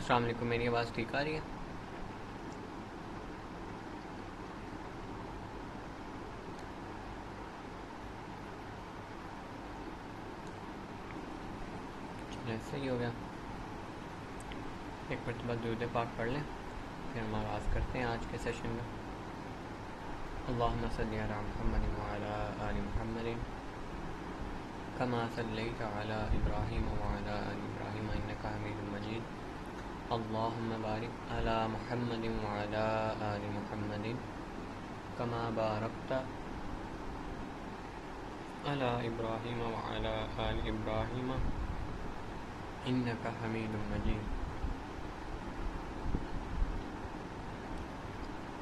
السلام علیکم، میری آواز ٹھیک آ رہی ہے؟ چلیں صحیح ہو گیا. ایک مرتبہ درود پاک پڑھ لیں، پھر ہم آغاز کرتے ہیں آج کے سیشن کا. اللہم صلی علی محمد وعلی آل محمد کما صلیت علی ابراہیم وعلی آل ابراہیم انک حمید مجید. اللہم بارک علی محمد وعلی آل محمد کما بارکت علی ابراہیم وعلی آل ابراہیم انک حمید مجید.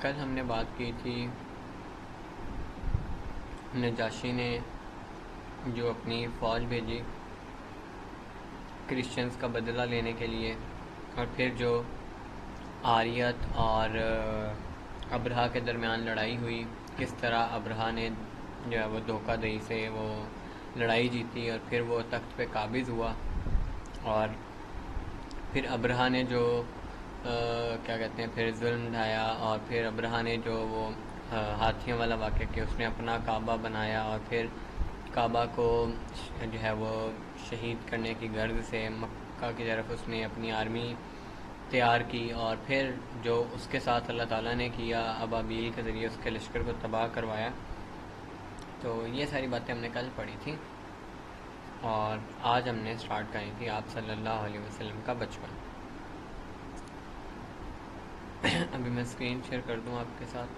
کل ہم نے بات کی تھی نجاشی نے جو اپنی فوج بھیجی کرسچنز کا بدلہ لینے کے لیے، اور پھر جو آریت اور ابرہا کے درمیان لڑائی ہوئی، کس طرح ابرہا نے جو ہے وہ دھوکہ دہی سے وہ لڑائی جیتی اور پھر وہ تخت پہ قابض ہوا. اور پھر ابرہا نے جو کیا کہتے ہیں پھر ظلم ڈھایا، اور پھر ابرہا نے جو وہ ہاتھیوں والا واقعہ کہ اس نے اپنا کعبہ بنایا اور پھر کعبہ کو جو ہے وہ شہید کرنے کی غرض سے مکہ کی طرف اس نے اپنی آرمی تیار کی، اور پھر جو اس کے ساتھ اللہ تعالیٰ نے کیا ابابیل کے ذریعے اس کے لشکر کو تباہ کروایا. تو یہ ساری باتیں ہم نے کل پڑھی تھیں، اور آج ہم نے سٹارٹ کرنی تھی آپ صلی اللہ علیہ وسلم کا بچپن. ابھی میں اسکرین شیئر کر دوں آپ کے ساتھ.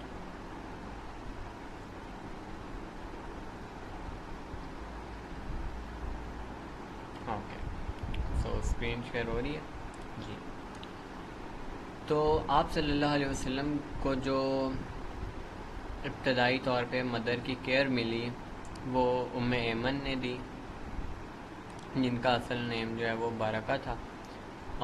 اوکے، سو اسکرین شیئر ہو رہی ہے جی. تو آپ صلی اللہ علیہ وسلم کو جو ابتدائی طور پہ مدر کی کیئر ملی وہ ام ایمن نے دی، جن کا اصل نیم جو ہے وہ بارکہ تھا.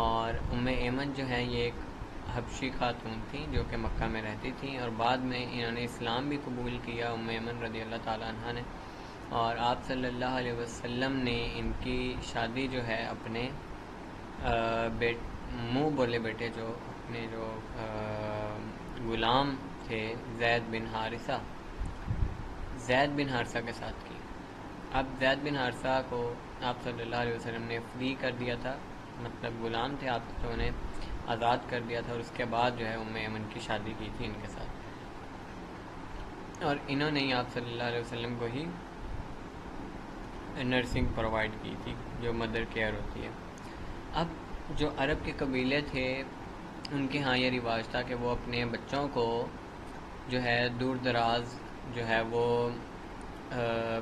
اور ام ایمن جو ہے یہ ایک حبشی خاتون تھیں جو کہ مکہ میں رہتی تھیں، اور بعد میں انہوں نے اسلام بھی قبول کیا ام ایمن رضی اللہ تعالیٰ عنہ نے. اور آپ صلی اللہ علیہ وسلم نے ان کی شادی جو ہے اپنے منہ بولے بیٹے جو اپنے جو غلام تھے زید بن حارثہ کے ساتھ کی. اب زید بن حارثہ کو آپ صلی اللہ علیہ وسلم نے فری کر دیا تھا، مطلب غلام تھے آپ تو انہیں آزاد کر دیا تھا، اور اس کے بعد جو ہے ام ایمن کی شادی کی تھی ان کے ساتھ. اور انہوں نے ہی آپ صلی اللہ علیہ وسلم کو ہی نرسنگ پرووائڈ کی تھی جو مدر کیئر ہوتی ہے. اب جو عرب کے قبیلے تھے ان کے ہاں یہ رواج تھا کہ وہ اپنے بچوں کو جو ہے دور دراز جو ہے وہ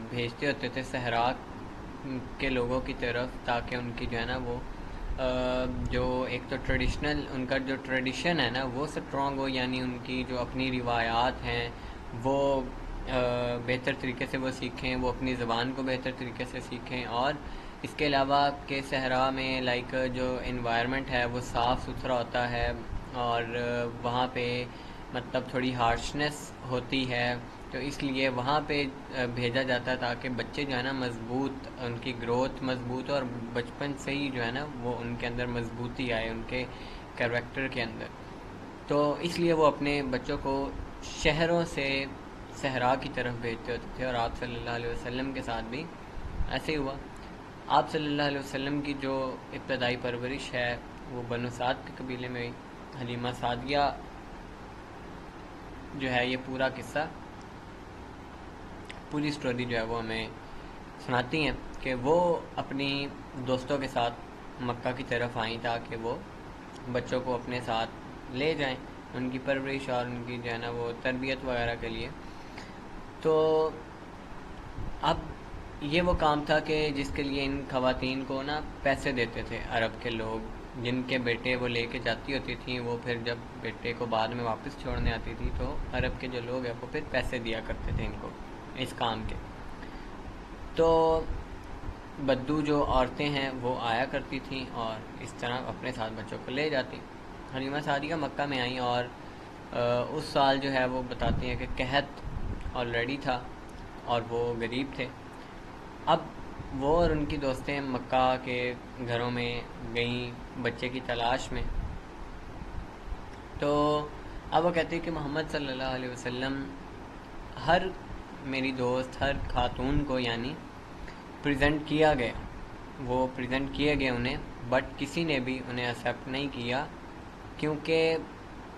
بھیجتے ہوتے تھے صحرا کے لوگوں کی طرف، تاکہ ان کی جو ہے نا وہ جو ایک تو ٹریڈیشنل ان کا جو ٹریڈیشن ہے نا وہ سٹرونگ ہو، یعنی ان کی جو اپنی روایات ہیں وہ بہتر طریقے سے وہ سیکھیں، وہ اپنی زبان کو بہتر طریقے سے سیکھیں. اور اس کے علاوہ کہ صحرا میں لائک جو انوائرمنٹ ہے وہ صاف ستھرا ہوتا ہے، اور وہاں پہ مطلب تھوڑی ہارشنس ہوتی ہے، تو اس لیے وہاں پہ بھیجا جاتا ہے تاکہ بچے جو ہے نا مضبوط، ان کی گروتھ مضبوط ہو، اور بچپن سے ہی جو ہے نا وہ ان کے اندر مضبوطی آئے ان کے کیریکٹر کے اندر. تو اس لیے وہ اپنے بچوں کو شہروں سے صحرا کی طرف بھیجتے ہوتے تھے، اور آپ صلی اللہ علیہ وسلم کے ساتھ بھی ایسے ہی ہوا. آپ صلی اللہ علیہ وسلم کی جو ابتدائی پرورش ہے وہ بنو سعد کے قبیلے میں ہوئی. حلیمہ سعدیہ جو ہے یہ پورا قصہ، پوری سٹوری جو ہے وہ ہمیں سناتی ہیں کہ وہ اپنی دوستوں کے ساتھ مکہ کی طرف آئیں تاکہ وہ بچوں کو اپنے ساتھ لے جائیں ان کی پرورش اور ان کی جو ہے نا وہ تربیت وغیرہ کے لیے. تو اب یہ وہ کام تھا کہ جس کے لیے ان خواتین کو نا پیسے دیتے تھے عرب کے لوگ، جن کے بیٹے وہ لے کے جاتی ہوتی تھیں، وہ پھر جب بیٹے کو بعد میں واپس چھوڑنے آتی تھی تو عرب کے جو لوگ ہیں وہ پھر پیسے دیا کرتے تھے ان کو اس کام کے. تو بدو جو عورتیں ہیں وہ آیا کرتی تھیں اور اس طرح اپنے ساتھ بچوں کو لے جاتی. حلیمہ سعدیہ مکہ میں آئیں، اور اس سال جو ہے وہ بتاتی ہیں کہ قحط آلریڈی تھا اور وہ غریب تھے. اب وہ اور ان کی دوستیں مکہ کے گھروں میں گئیں بچے کی تلاش میں، تو اب وہ کہتی ہے کہ محمد صلی اللہ علیہ وسلم ہر میری دوست ہر خاتون کو یعنی پریزنٹ کیا گیا، وہ پریزنٹ کیے گئے انہیں، بٹ کسی نے بھی انہیں ایکسیپٹ نہیں کیا، کیونکہ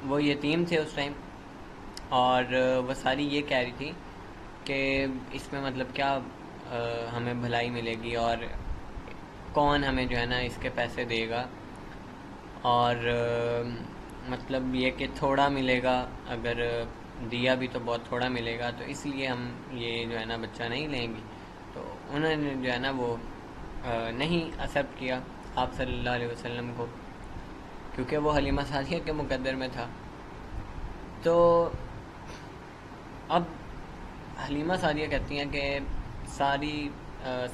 وہ یتیم تھے اس ٹائم، اور وہ ساری یہ کہہ رہی تھی کہ اس میں مطلب کیا ہمیں بھلائی ملے گی، اور کون ہمیں جو ہے نا اس کے پیسے دے گا، اور مطلب یہ کہ تھوڑا ملے گا، اگر دیا بھی تو بہت تھوڑا ملے گا، تو اس لیے ہم یہ جو ہے نا بچہ نہیں لیں گی۔ تو انہوں نے جو ہے نا وہ نہیں ایکسیپٹ کیا آپ صلی اللہ علیہ وسلم کو، کیونکہ وہ حلیمہ سعدیہ کے مقدر میں تھا۔ تو اب حلیمہ سعدیہ کہتی ہیں کہ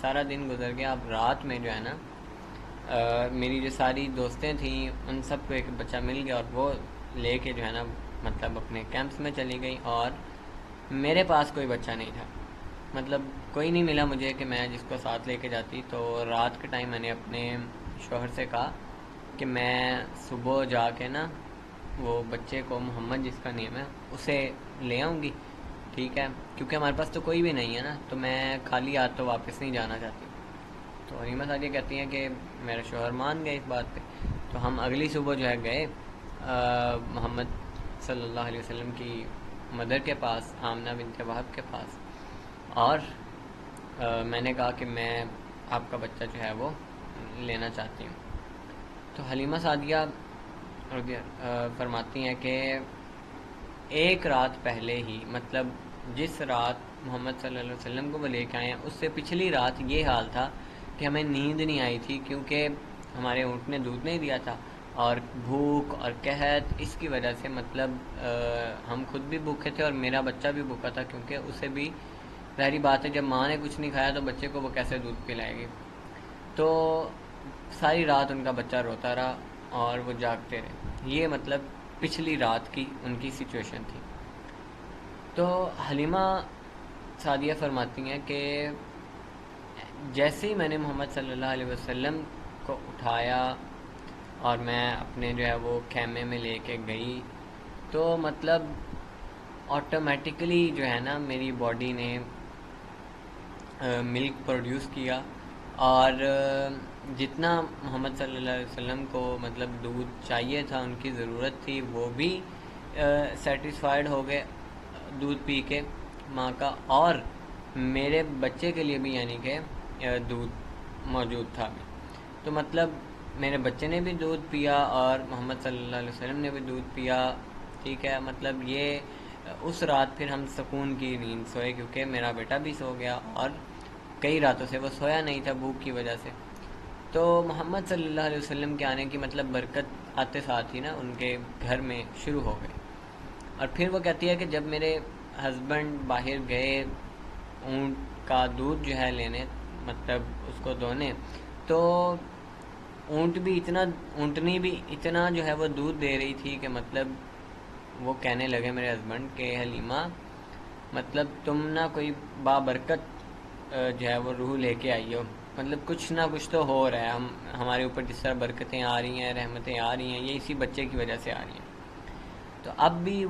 سارا دن گزر گیا، اب رات میں جو ہے نا میری جو ساری دوستیں تھیں ان سب کو ایک بچہ مل گیا، اور وہ لے کے جو ہے نا مطلب اپنے کیمپس میں چلی گئی، اور میرے پاس کوئی بچہ نہیں تھا، مطلب کوئی نہیں ملا مجھے کہ میں جس کو ساتھ لے کے جاتی۔ تو رات کے ٹائم میں نے اپنے شوہر سے کہا کہ میں صبح جا کے نا وہ بچے کو، محمد جس کا نیم ہے، اسے لے آؤں گی، ٹھیک ہے، کیونکہ ہمارے پاس تو کوئی بھی نہیں ہے نا، تو میں خالی ہاتھ تو واپس نہیں جانا چاہتی۔ تو حلیمہ سعدیہ کہتی ہیں کہ میرا شوہر مان گئے اس بات پہ۔ تو ہم اگلی صبح جو ہے گئے محمد صلی اللہ علیہ وسلم کی مدر کے پاس، آمنہ بنت وہب کے پاس، اور میں نے کہا کہ میں آپ کا بچہ جو ہے وہ لینا چاہتی ہوں۔ تو حلیمہ سعدیہ فرماتی ہیں کہ ایک رات پہلے ہی، مطلب جس رات محمد صلی اللہ علیہ وسلم کو وہ لے کے آئے ہیں، اس سے پچھلی رات یہ حال تھا کہ ہمیں نیند نہیں آئی تھی، کیونکہ ہمارے اونٹ نے دودھ نہیں دیا تھا، اور بھوک اور قحط اس کی وجہ سے مطلب ہم خود بھی بھوکے تھے، اور میرا بچہ بھی بھوکا تھا، کیونکہ اسے بھی ظاہری بات ہے جب ماں نے کچھ نہیں کھایا تو بچے کو وہ کیسے دودھ پلائے گی۔ تو ساری رات ان کا بچہ روتا رہا اور وہ جاگتے رہے، یہ مطلب پچھلی رات کی ان کی سچویشن تھی۔ تو حلیمہ سعدیہ فرماتی ہیں کہ جیسے ہی میں نے محمد صلی اللہ علیہ وسلم کو اٹھایا اور میں اپنے جو ہے وہ خیمے میں لے کے گئی، تو مطلب آٹومیٹکلی جو ہے نا میری باڈی نے ملک پروڈیوس کیا، اور جتنا محمد صلی اللہ علیہ وسلم کو مطلب دودھ چاہیے تھا، ان کی ضرورت تھی، وہ بھی سیٹسفائیڈ ہو گئے دودھ پی کے ماں کا، اور میرے بچے کے لیے بھی یعنی کہ دودھ موجود تھا بھی۔ تو مطلب میرے بچے نے بھی دودھ پیا اور محمد صلی اللہ علیہ وسلم نے بھی دودھ پیا، ٹھیک ہے، مطلب یہ اس رات پھر ہم سکون کی نیند سوئے، کیونکہ میرا بیٹا بھی سو گیا، اور کئی راتوں سے وہ سویا نہیں تھا بھوک کی وجہ سے۔ تو محمد صلی اللہ علیہ وسلم کے آنے کی مطلب برکت آتے ساتھ ہی نا ان کے گھر میں شروع ہو گئی۔ اور پھر وہ کہتی ہے کہ جب میرے ہسبینڈ باہر گئے اونٹ کا دودھ جو ہے لینے، مطلب اس کو دونے، تو اونٹنی بھی اتنا جو ہے وہ دودھ دے رہی تھی کہ مطلب وہ کہنے لگے میرے ہسبینڈ کہ حلیمہ مطلب تم نہ کوئی بابرکت جو ہے وہ روح لے کے آئی ہو، مطلب کچھ نہ کچھ تو ہو رہا ہے، ہمارے اوپر جس طرح برکتیں آ رہی ہیں، رحمتیں آ رہی ہیں، یہ اسی بچے کی وجہ سے آ رہی ہیں۔ تو اب بھی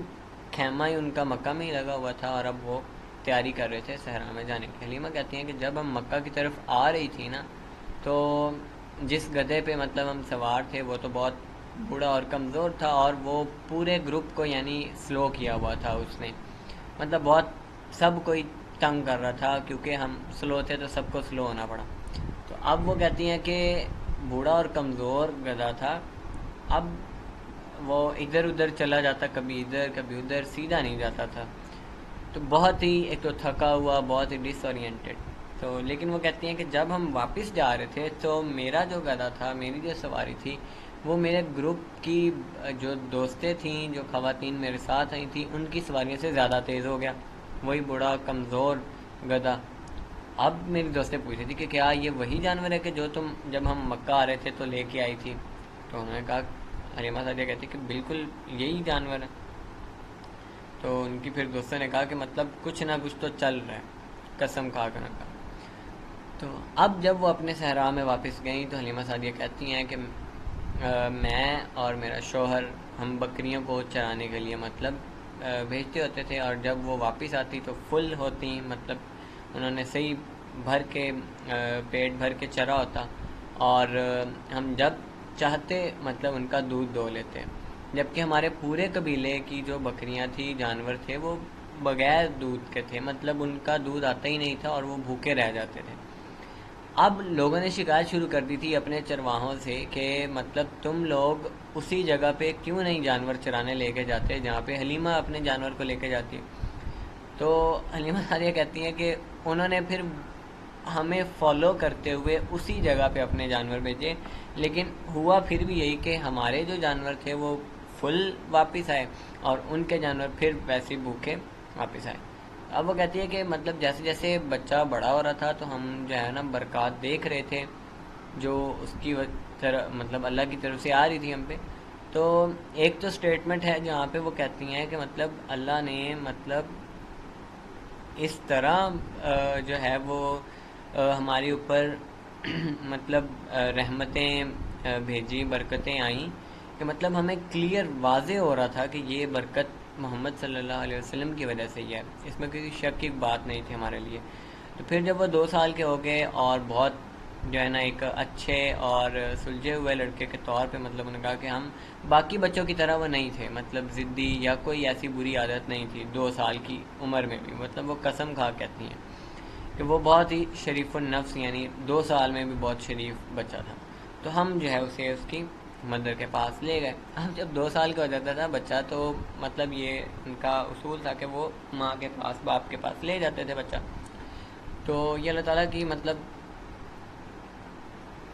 خیمہ ہی ان کا مکہ میں ہی لگا ہوا تھا، اور اب وہ تیاری کر رہے تھے صحرا میں جانے کی۔ حلیمہ کہتی ہیں کہ جب ہم مکہ کی طرف آ رہی تھی نا، تو جس گدھے پہ مطلب ہم سوار تھے وہ تو بہت بوڑھا اور کمزور تھا، اور وہ پورے گروپ کو یعنی سلو کیا ہوا تھا اس نے، مطلب بہت سب کوئی تنگ کر رہا تھا، کیونکہ ہم سلو تھے تو سب کو سلو ہونا پڑا۔ تو اب وہ کہتی ہیں کہ بوڑھا اور کمزور گدھا تھا، اب وہ ادھر ادھر چلا جاتا، کبھی ادھر کبھی ادھر، سیدھا نہیں جاتا تھا، تو بہت ہی ایک تو تھکا ہوا، بہت ہی ڈس اورینٹڈ۔ تو لیکن وہ کہتی ہیں کہ جب ہم واپس جا رہے تھے تو میرا جو گدھا تھا، میری جو سواری تھی، وہ میرے گروپ کی جو دوستیں تھیں، جو خواتین میرے ساتھ آئی تھیں، ان کی سواریوں سے زیادہ تیز ہو گیا، وہی بوڑھا کمزور گدھا۔ اب میری دوستیں پوچھ رہی تھی کہ کیا یہ وہی جانور ہے کہ جو تم جب ہم مکہ آ رہے تھے تو لے کے آئی تھی؟ تو انہوں نے کہا، حلیمہ سعدیہ کہتی کہ بالکل یہی جانور ہے۔ تو ان کی پھر دوستوں نے کہا کہ مطلب کچھ نہ کچھ تو چل رہا ہے، قسم کھا کر کہا۔ تو اب جب وہ اپنے صحرا میں واپس گئیں تو حلیمہ سعدیہ کہتی ہیں کہ میں اور میرا شوہر ہم بکریوں کو چرانے کے لیے مطلب بھیجتے ہوتے تھے، اور جب وہ واپس آتی تو فل ہوتی، مطلب انہوں نے صحیح بھر کے پیٹ بھر کے چرا ہوتا، اور ہم جب چاہتے مطلب ان کا دودھ دو لیتے، جبکہ ہمارے پورے قبیلے کی جو بکریاں تھی، جانور تھے، وہ بغیر دودھ کے تھے، مطلب ان کا دودھ آتا ہی نہیں تھا اور وہ بھوکے رہ جاتے تھے۔ اب لوگوں نے شکایت شروع کر دی تھی اپنے چرواہوں سے کہ مطلب تم لوگ اسی جگہ پہ کیوں نہیں جانور چرانے لے کے جاتے جہاں پہ حلیمہ اپنے جانور کو لے کے جاتی ہے۔ تو حلیمہ سعدیہ کہتی ہیں کہ انہوں نے پھر ہمیں فالو کرتے ہوئے اسی جگہ پہ اپنے جانور بھیجے، لیکن ہوا پھر بھی یہی کہ ہمارے جو جانور تھے وہ فل واپس آئے اور ان کے جانور پھر ویسے بھوکے واپس آئے۔ اب وہ کہتی ہے کہ مطلب جیسے جیسے بچہ بڑا ہو رہا تھا تو ہم جو ہے نا برکات دیکھ رہے تھے جو اس کی طرح مطلب اللہ کی طرف سے آ رہی تھی ہم پہ۔ تو ایک تو سٹیٹمنٹ ہے جہاں پہ وہ کہتی ہیں کہ مطلب اللہ نے مطلب اس طرح جو ہے وہ ہمارے اوپر مطلب رحمتیں بھیجی، برکتیں آئیں کہ مطلب ہمیں کلیئر واضح ہو رہا تھا کہ یہ برکت محمد صلی اللہ علیہ وسلم کی وجہ سے ہی ہے، اس میں کسی شک کی بات نہیں تھی ہمارے لیے۔ تو پھر جب وہ 2 سال کے ہو گئے اور بہت جو ہے نا ایک اچھے اور سلجھے ہوئے لڑکے کے طور پہ مطلب انہوں نے کہا کہ ہم باقی بچوں کی طرح وہ نہیں تھے، مطلب ضدی یا کوئی ایسی بری عادت نہیں تھی 2 سال کی عمر میں بھی، مطلب وہ قسم کھا کہتی ہیں کہ وہ بہت ہی شریف النفس، یعنی 2 سال میں بھی بہت شریف بچہ تھا۔ تو ہم جو ہے اسے اس کی مدر کے پاس لے گئے۔ اب جب 2 سال کا ہو جاتا تھا بچہ تو مطلب یہ ان کا اصول تھا کہ وہ ماں کے پاس، باپ کے پاس لے جاتے تھے بچہ۔ تو یہ اللہ تعالیٰ کی مطلب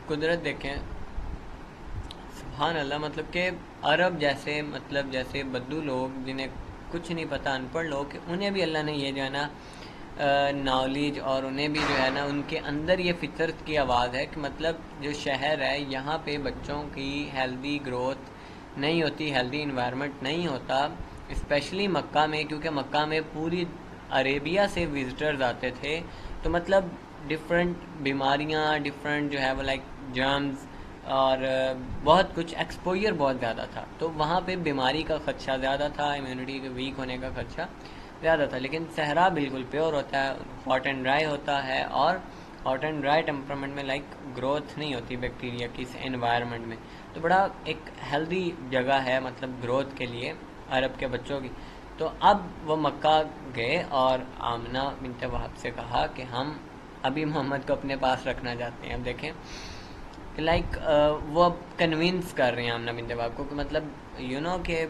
قدرت دیکھیں، سبحان اللہ، مطلب کہ عرب جیسے مطلب جیسے بدو لوگ جنہیں کچھ نہیں پتہ، ان پڑھ لوگ، کہ انہیں بھی اللہ نے یہ جو ہے نا نالج، اور انہیں بھی جو ہے نا ان کے اندر یہ فطرت کی آواز ہے کہ مطلب جو شہر ہے یہاں پہ بچوں کی ہیلدی گروتھ نہیں ہوتی، ہیلدی انوائرمنٹ نہیں ہوتا، اسپیشلی مکہ میں، کیونکہ مکہ میں پوری عربیہ سے وزٹرز آتے تھے، تو مطلب ڈفرینٹ بیماریاں، ڈفرینٹ جو ہے وہ لائک جرمز، اور بہت کچھ ایکسپوئر بہت زیادہ تھا، تو وہاں پہ بیماری کا خدشہ زیادہ تھا، امیونٹی کے ویک ہونے کا خدشہ زیادہ تھا۔ لیکن صحرا بالکل پیور ہوتا ہے، ہاٹ اینڈ ڈرائی ہوتا ہے، اور ہاٹ اینڈ ڈرائی ٹیمپرامنٹ میں لائک گروتھ نہیں ہوتی بیکٹیریا کی اس انوائرمنٹ میں، تو بڑا ایک ہیلدی جگہ ہے مطلب گروتھ کے لیے عرب کے بچوں کی۔ تو اب وہ مکہ گئے اور آمنہ بنت وہب سے کہا کہ ہم ابھی محمد کو اپنے پاس رکھنا چاہتے ہیں۔ اب دیکھیں کہ لائک وہ اب کنونس کر رہے ہیں آمنہ بنت وہب کو کہ مطلب کہ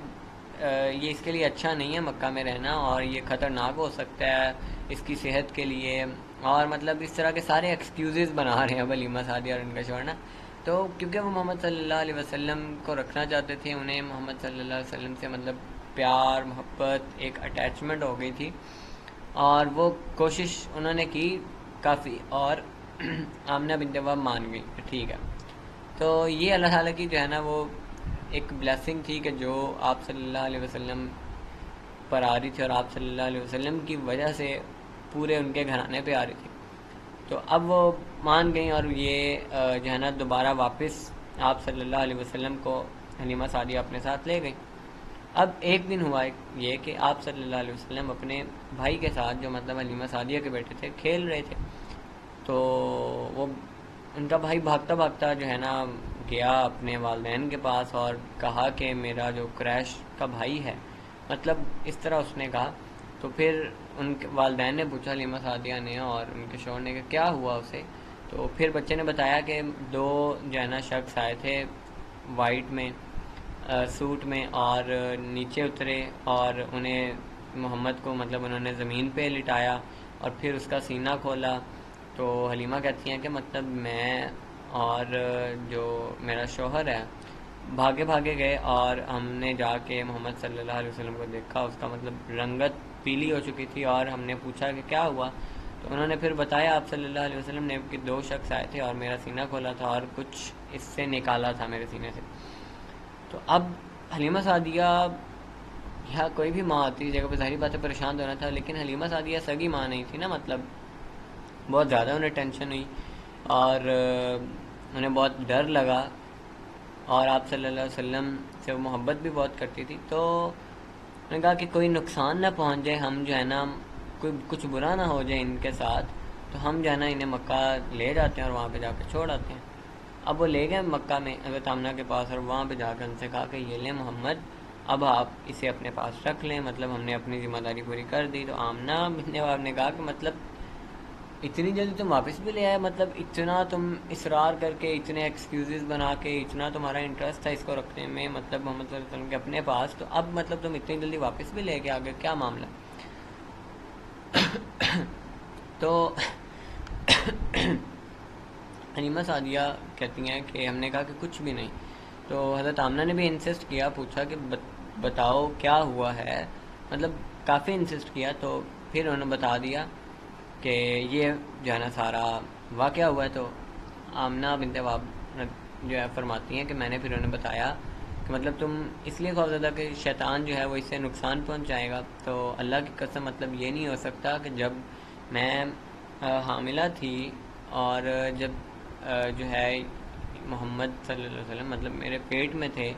یہ اس کے لیے اچھا نہیں ہے مکہ میں رہنا، اور یہ خطرناک ہو سکتا ہے اس کی صحت کے لیے، اور مطلب اس طرح کے سارے ایکسکیوزز بنا رہے ہیں حلیمہ سعدیہ اور ان کا شوہر نا۔ تو کیونکہ وہ محمد صلی اللہ علیہ وسلم کو رکھنا چاہتے تھے، انہیں محمد صلی اللہ علیہ وسلم سے مطلب پیار، محبت، ایک اٹیچمنٹ ہو گئی تھی، اور وہ کوشش انہوں نے کی کافی، اور آمنہ بنت وہب مان گئی کہ ٹھیک ہے۔ تو یہ اللہ تعالیٰ کی جو ہے نا وہ ایک بلیسنگ تھی کہ جو آپ صلی اللہ علیہ وسلم پر آ رہی تھی، اور آپ صلی اللہ علیہ وسلم کی وجہ سے پورے ان کے گھرانے پہ آ رہی تھی۔ تو اب وہ مان گئیں، اور یہ جو ہے نا دوبارہ واپس آپ صلی اللہ علیہ وسلم کو حلیمہ سعدیہ اپنے ساتھ لے گئیں۔ اب ایک دن ہوا یہ کہ آپ صلی اللہ علیہ وسلم اپنے بھائی کے ساتھ، جو مطلب حلیمہ سعدیہ کے بیٹے تھے، کھیل رہے تھے، تو وہ ان کا بھائی بھاگتا بھاگتا جو ہے نا گیا اپنے والدین کے پاس اور کہا کہ میرا جو قریش کا بھائی ہے، مطلب اس طرح اس نے کہا۔ تو پھر ان کے والدین نے پوچھا حلیمہ سعدیہ نے اور ان کے شوہر نے کہ کیا ہوا اسے، تو پھر بچے نے بتایا کہ 2 جو ہے نا شخص آئے تھے وائٹ میں، سوٹ میں، اور نیچے اترے اور انہیں محمد کو مطلب انہوں نے زمین پہ لٹایا اور پھر اس کا سینہ کھولا۔ تو حلیمہ کہتی ہیں کہ مطلب میں اور جو میرا شوہر ہے بھاگے بھاگے گئے، اور ہم نے جا کے محمد صلی اللہ علیہ وسلم کو دیکھا، اس کا مطلب رنگت پیلی ہو چکی تھی، اور ہم نے پوچھا کہ کیا ہوا، تو انہوں نے پھر بتایا آپ صلی اللہ علیہ وسلم نے کہ 2 شخص آئے تھے اور میرا سینہ کھولا تھا اور کچھ اس سے نکالا تھا میرے سینے سے۔ تو اب حلیمہ سعدیہ، یا کوئی بھی ماں ہوتی ہے جگہ پہ ظاہری بات ہے پریشان تو ہونا تھا، لیکن حلیمہ سعدیہ سگی ماں نہیں تھی نا، مطلب بہت زیادہ انہیں ٹینشن ہوئی، اور انہیں بہت ڈر لگا، اور آپ صلی اللہ علیہ وسلم سے وہ محبت بھی بہت کرتی تھی. تو انہوں نے کہا کہ کوئی نقصان نہ پہنچ جائے, ہم جو ہے نا کوئی کچھ برا نہ ہو جائے ان کے ساتھ, تو ہم جو ہے نا انہیں مکہ لے جاتے ہیں اور وہاں پہ جا کے چھوڑ آتے ہیں. اب وہ لے گئے مکہ میں حضرت آمنہ کے پاس, اور وہاں پہ جا کے ان سے کہا کہ یہ لیں محمد, اب آپ اسے اپنے پاس رکھ لیں, مطلب ہم نے اپنی ذمہ داری پوری کر دی. تو آمنہ بنت وہب نے کہا کہ مطلب اتنی جلدی تم واپس بھی لے آئے, مطلب اتنا تم اصرار کر کے, اتنے ایکسکیوزز بنا کے, اتنا تمہارا انٹرسٹ تھا اس کو رکھنے میں, مطلب محمد صلی اللہ علیہ وسلم کے اپنے پاس, تو اب مطلب تم اتنی جلدی واپس بھی لے کے آگے, کیا معاملہ. تو حلیمہ سعدیہ کہتی ہیں کہ ہم نے کہا کہ کچھ بھی نہیں. تو حضرت آمنہ نے بھی انسسٹ کیا, پوچھا کہ بتاؤ کیا ہوا ہے, مطلب کافی انسسٹ کیا. تو پھر انہوں نے بتا دیا کہ یہ جو ہے نا سارا واقعہ ہوا ہے. تو آمنہ بنت وہب جو ہے فرماتی ہیں کہ میں نے پھر انہیں بتایا کہ مطلب تم اس لیے خوفزدہ کہ شیطان جو ہے وہ اس سے نقصان پہنچائے گا. تو اللہ کی قسم مطلب یہ نہیں ہو سکتا کہ جب میں حاملہ تھی اور جب جو ہے محمد صلی اللہ علیہ وسلم مطلب میرے پیٹ میں تھے,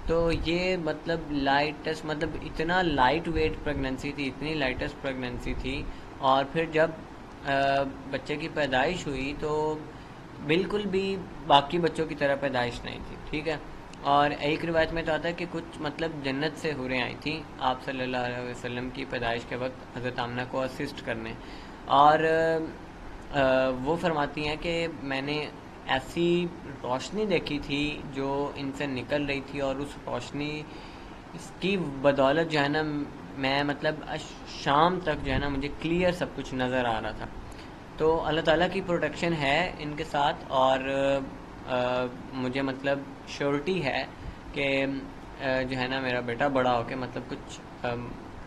تو یہ مطلب لائٹسٹ, مطلب اتنا لائٹ ویٹ پریگننسی تھی, اتنی لائٹسٹ پریگننسی تھی. اور پھر جب بچے کی پیدائش ہوئی تو بالکل بھی باقی بچوں کی طرح پیدائش نہیں تھی, ٹھیک ہے. اور ایک روایت میں تو آتا ہے کہ کچھ مطلب جنت سے حوریں آئی تھیں آپ صلی اللہ علیہ وسلم کی پیدائش کے وقت حضرت آمنہ کو اسسٹ کرنے. اور وہ فرماتی ہیں کہ میں نے ایسی روشنی دیکھی تھی جو ان سے نکل رہی تھی, اور اس روشنی اس کی بدولت جو ہے نا میں مطلب شام تک جو ہے نا مجھے کلیئر سب کچھ نظر آ رہا تھا. تو اللہ تعالیٰ کی پروٹیکشن ہے ان کے ساتھ, اور مجھے مطلب شیورٹی ہے کہ جو ہے نا میرا بیٹا بڑا ہو کے مطلب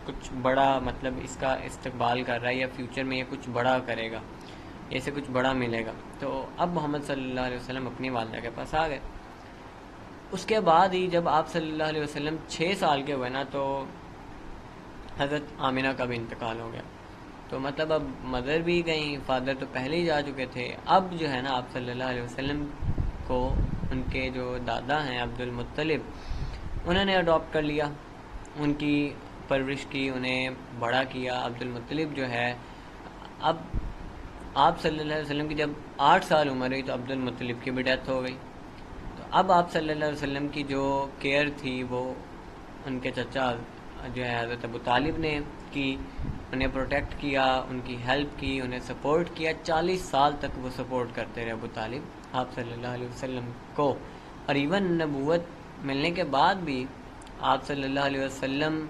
کچھ بڑا مطلب اس کا استقبال کر رہا ہے, یا فیوچر میں یہ کچھ بڑا کرے گا, اسے کچھ بڑا ملے گا. تو اب محمد صلی اللہ علیہ وسلم اپنی والدہ کے پاس آ گئے. اس کے بعد ہی جب آپ صلی اللہ علیہ وسلم 6 سال کے ہوئے نا, تو حضرت آمنہ کا بھی انتقال ہو گیا. تو مطلب اب مدر بھی گئیں, فادر تو پہلے ہی جا چکے تھے. اب جو ہے نا آپ صلی اللہ علیہ وسلم کو ان کے جو دادا ہیں عبد المطلب, انہوں نے اڈاپٹ کر لیا, ان کی پرورش کی, انہیں بڑا کیا. عبد المطلب جو ہے, اب آپ صلی اللہ علیہ وسلم کی جب 8 سال عمر ہوئی تو عبد المطلب کی بھی ڈیتھ ہو گئی. تو اب آپ صلی اللہ علیہ وسلم کی جو کیئر تھی وہ ان کے چچا جو ہے حضرت ابو طالب نے کی, انہیں پروٹیکٹ کیا, ان کی ہیلپ کی, انہیں سپورٹ کیا. 40 سال تک وہ سپورٹ کرتے رہے ابو طالب آپ صلی اللہ علیہ وسلم کو. اور ایون نبوت ملنے کے بعد بھی آپ صلی اللہ علیہ وسلم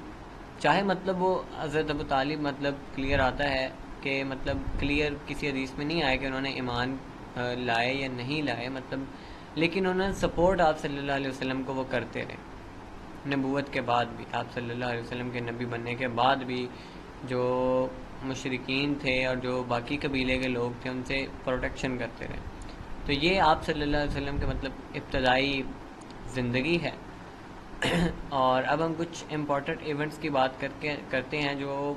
چاہے مطلب وہ حضرت ابو طالب مطلب کلیئر آتا ہے کہ مطلب کلیئر کسی حدیث میں نہیں آیا کہ انہوں نے ایمان لائے یا نہیں لائے, مطلب لیکن انہوں نے سپورٹ آپ صلی اللہ علیہ وسلم کو وہ کرتے رہے. نبوت کے بعد بھی, آپ صلی اللہ علیہ وسلم کے نبی بننے کے بعد بھی جو مشرکین تھے اور جو باقی قبیلے کے لوگ تھے ان سے پروٹیکشن کرتے رہے. تو یہ آپ صلی اللہ علیہ وسلم کے مطلب ابتدائی زندگی ہے. اور اب ہم کچھ امپورٹنٹ ایونٹس کی بات کرتے ہیں جو